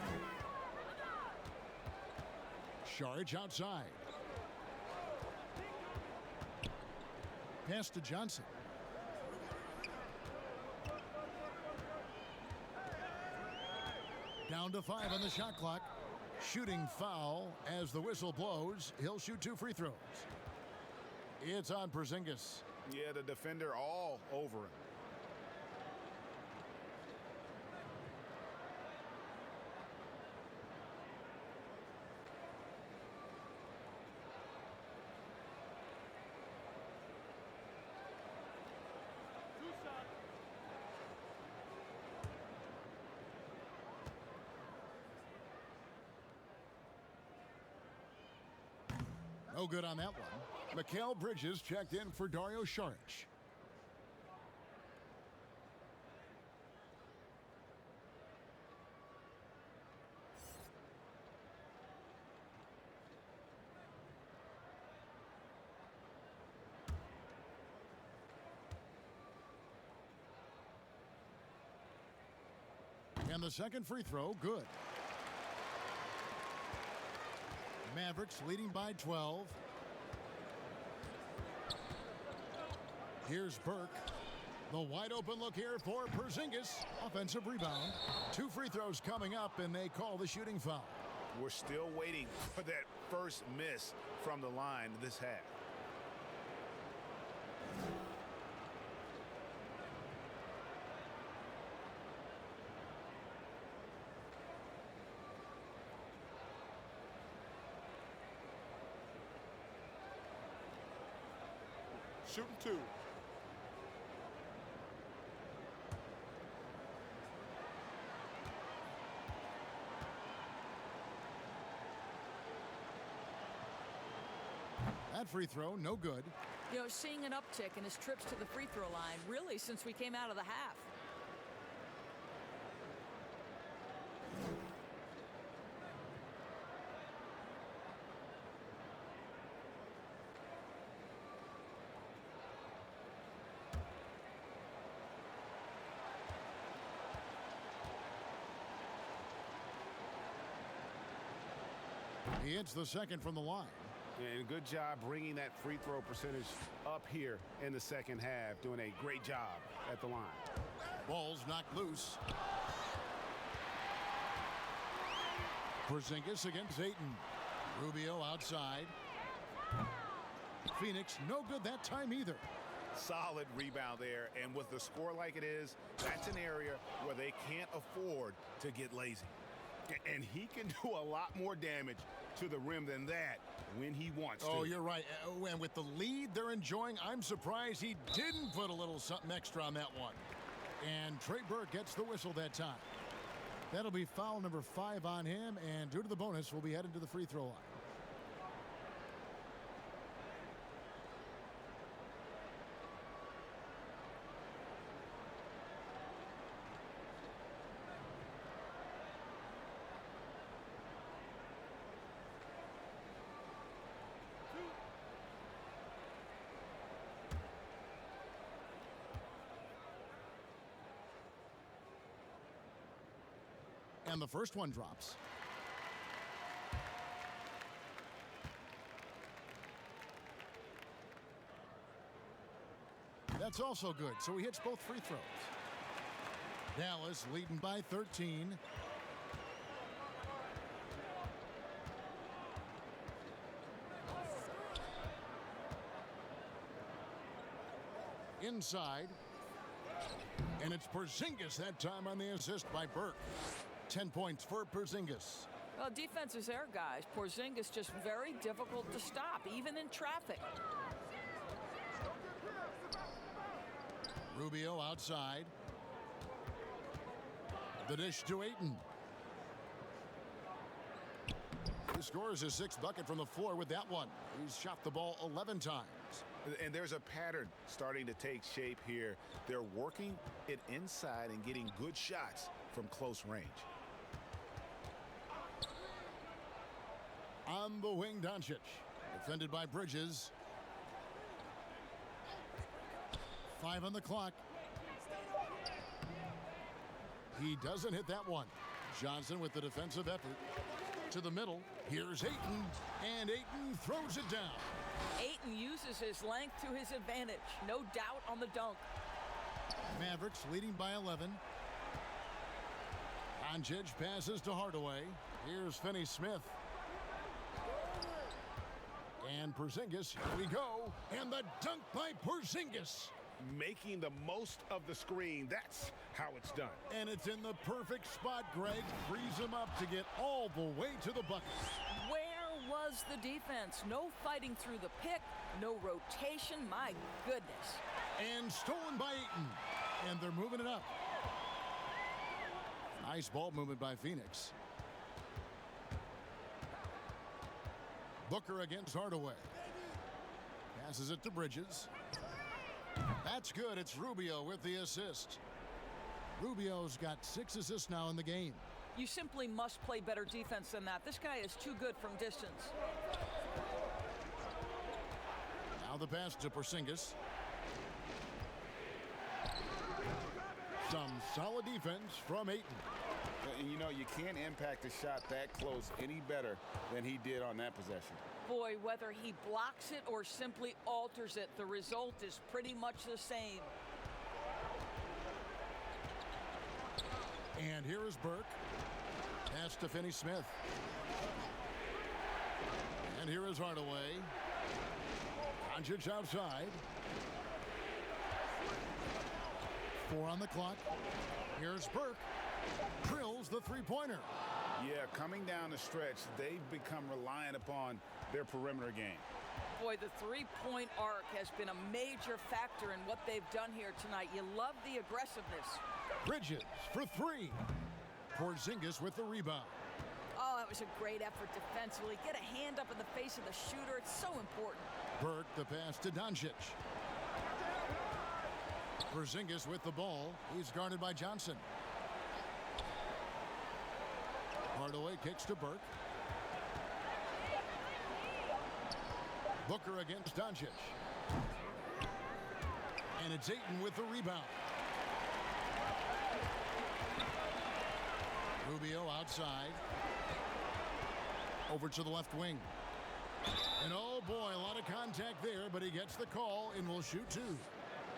Saric outside. Pass to Johnson. Down to 5 on the shot clock. Shooting foul as the whistle blows. He'll shoot 2 free throws. It's on Porzingis. Yeah, the defender all over him. No good on that one. Mikal Bridges checked in for Dario Saric. And the second free throw, good. Mavericks leading by 12. Here's Burke. The wide open look here for Porzingis. Offensive rebound. 2 free throws coming up, and they call the shooting foul. We're still waiting for that first miss from the line this half. shooting 2. That free throw, no good. You know, seeing an uptick in his trips to the free throw line, really, since we came out of the half. He hits the second from the line. And good job bringing that free throw percentage up here in the second half. Doing a great job at the line. Ball's knocked loose. Porzingis against Ayton. Rubio outside. Phoenix, no good that time either. Solid rebound there. And with the score like it is, that's an area where they can't afford to get lazy. And he can do a lot more damage to the rim than that when he wants to. Oh, you're right. And with the lead they're enjoying, I'm surprised he didn't put a little something extra on that one. And Trey Burke gets the whistle that time. That'll be foul number 5 on him, and due to the bonus, we'll be headed to the free throw line. And the first one drops. That's also good, so he hits both free throws. Dallas leading by 13. Inside. And it's Porzingis that time on the assist by Burke. 10 points for Porzingis. Well, defense is there, guys. Porzingis just very difficult to stop, even in traffic. Rubio outside. The dish to Ayton. He scores his 6th bucket from the floor with that one. He's shot the ball 11 times. And there's a pattern starting to take shape here. They're working it inside and getting good shots from close range. On the wing, Doncic. Defended by Bridges. 5 on the clock. He doesn't hit that one. Johnson with the defensive effort. To the middle. Here's Ayton. And Ayton throws it down. Ayton uses his length to his advantage. No doubt on the dunk. Mavericks leading by 11. Doncic passes to Hardaway. Here's Finney-Smith. And Porzingis, here we go. And the dunk by Porzingis. Making the most of the screen. That's how it's done. And it's in the perfect spot, Greg. Frees him up to get all the way to the bucket. Where was the defense? No fighting through the pick, no rotation. My goodness. And stolen by Ayton. And they're moving it up. Nice ball movement by Phoenix. Booker against Hardaway. Passes it to Bridges. That's good. It's Rubio with the assist. Rubio's got 6 assists now in the game. You simply must play better defense than that. This guy is too good from distance. Now the pass to Porzingis. Some solid defense from Ayton. And you know, you can't impact a shot that close any better than he did on that possession. Boy, whether he blocks it or simply alters it, the result is pretty much the same. And here is Burke. Pass to Finney-Smith. And here is Hardaway. Doncic outside. 4 on the clock. Here's Burke. Drills the three-pointer. Yeah, coming down the stretch, they've become reliant upon their perimeter game. Boy, the three-point arc has been a major factor in what they've done here tonight. You love the aggressiveness. Bridges for three. Porzingis with the rebound. Oh, that was a great effort defensively. Get a hand up in the face of the shooter. It's so important. Burke the pass to Doncic. Porzingis with the ball. He's guarded by Johnson. Hardaway kicks to Burke. Booker against Doncic. And it's Ayton with the rebound. Rubio outside. Over to the left wing. And oh boy, a lot of contact there, but he gets the call and will shoot two.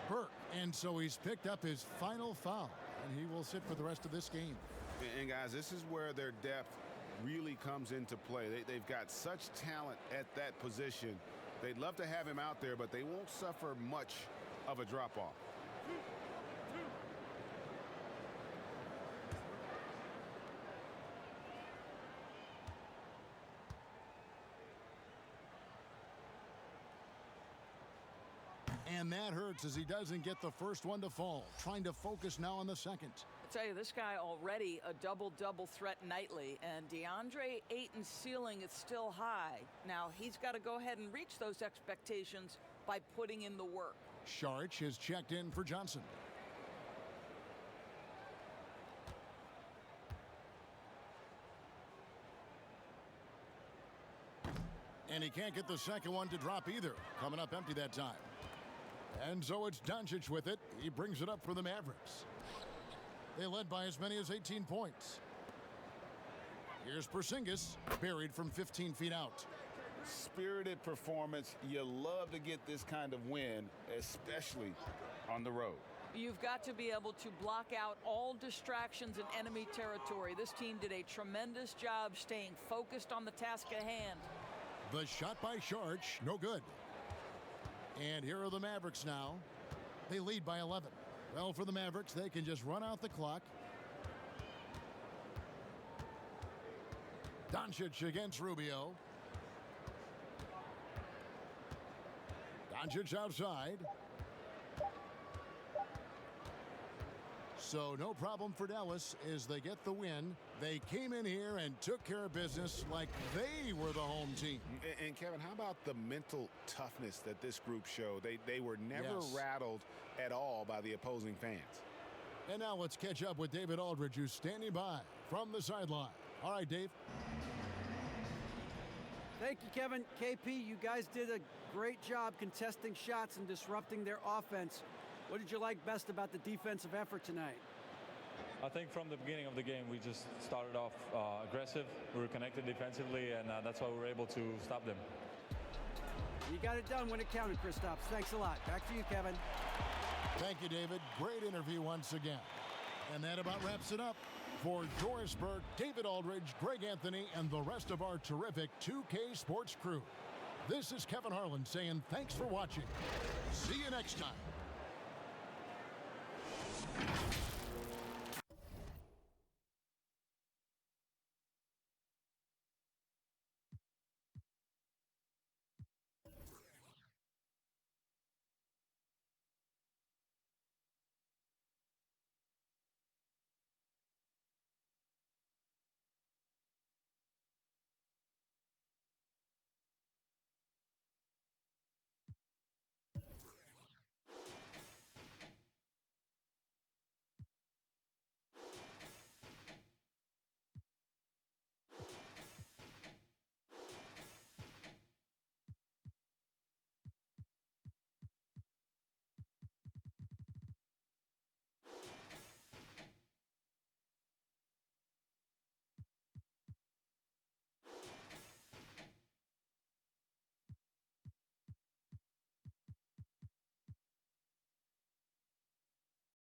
Burke. And so he's picked up his final foul, and he will sit for the rest of this game. And guys, this is where their depth really comes into play. They've got such talent at that position. They'd love to have him out there, but they won't suffer much of a drop-off. And that hurts as he doesn't get the first one to fall. Trying to focus now on the second. I tell you, this guy already a double-double threat nightly, and Deandre Ayton's ceiling is still high. Now, he's got to go ahead and reach those expectations by putting in the work. Sharch has checked in for Johnson. And he can't get the second one to drop either. Coming up empty that time. And so it's Doncic with it. He brings it up for the Mavericks. They led by as many as 18 points. Here's Porzingis, buried from 15 feet out. Spirited performance. You love to get this kind of win, especially on the road. You've got to be able to block out all distractions in enemy territory. This team did a tremendous job staying focused on the task at hand. The shot by Sharch, no good. And here are the Mavericks now. They lead by 11. Well, for the Mavericks, they can just run out the clock. Doncic against Rubio. Doncic outside. So no problem for Dallas as they get the win. They came in here and took care of business like they were the home team. And Kevin, how about the mental toughness that this group showed? They were never rattled at all by the opposing fans. And now let's catch up with David Aldridge, who's standing by from the sideline. All right, Dave. Thank you, Kevin. KP, you guys did a great job contesting shots and disrupting their offense. What did you like best about the defensive effort tonight? I think from the beginning of the game, we just started off aggressive. We were connected defensively, and that's why we were able to stop them. You got it done when it counted, Kristaps. Thanks a lot. Back to you, Kevin. Thank you, David. Great interview once again. And that about wraps it up. For Doris Burke, David Aldridge, Greg Anthony, and the rest of our terrific 2K Sports crew, this is Kevin Harlan saying thanks for watching. See you next time.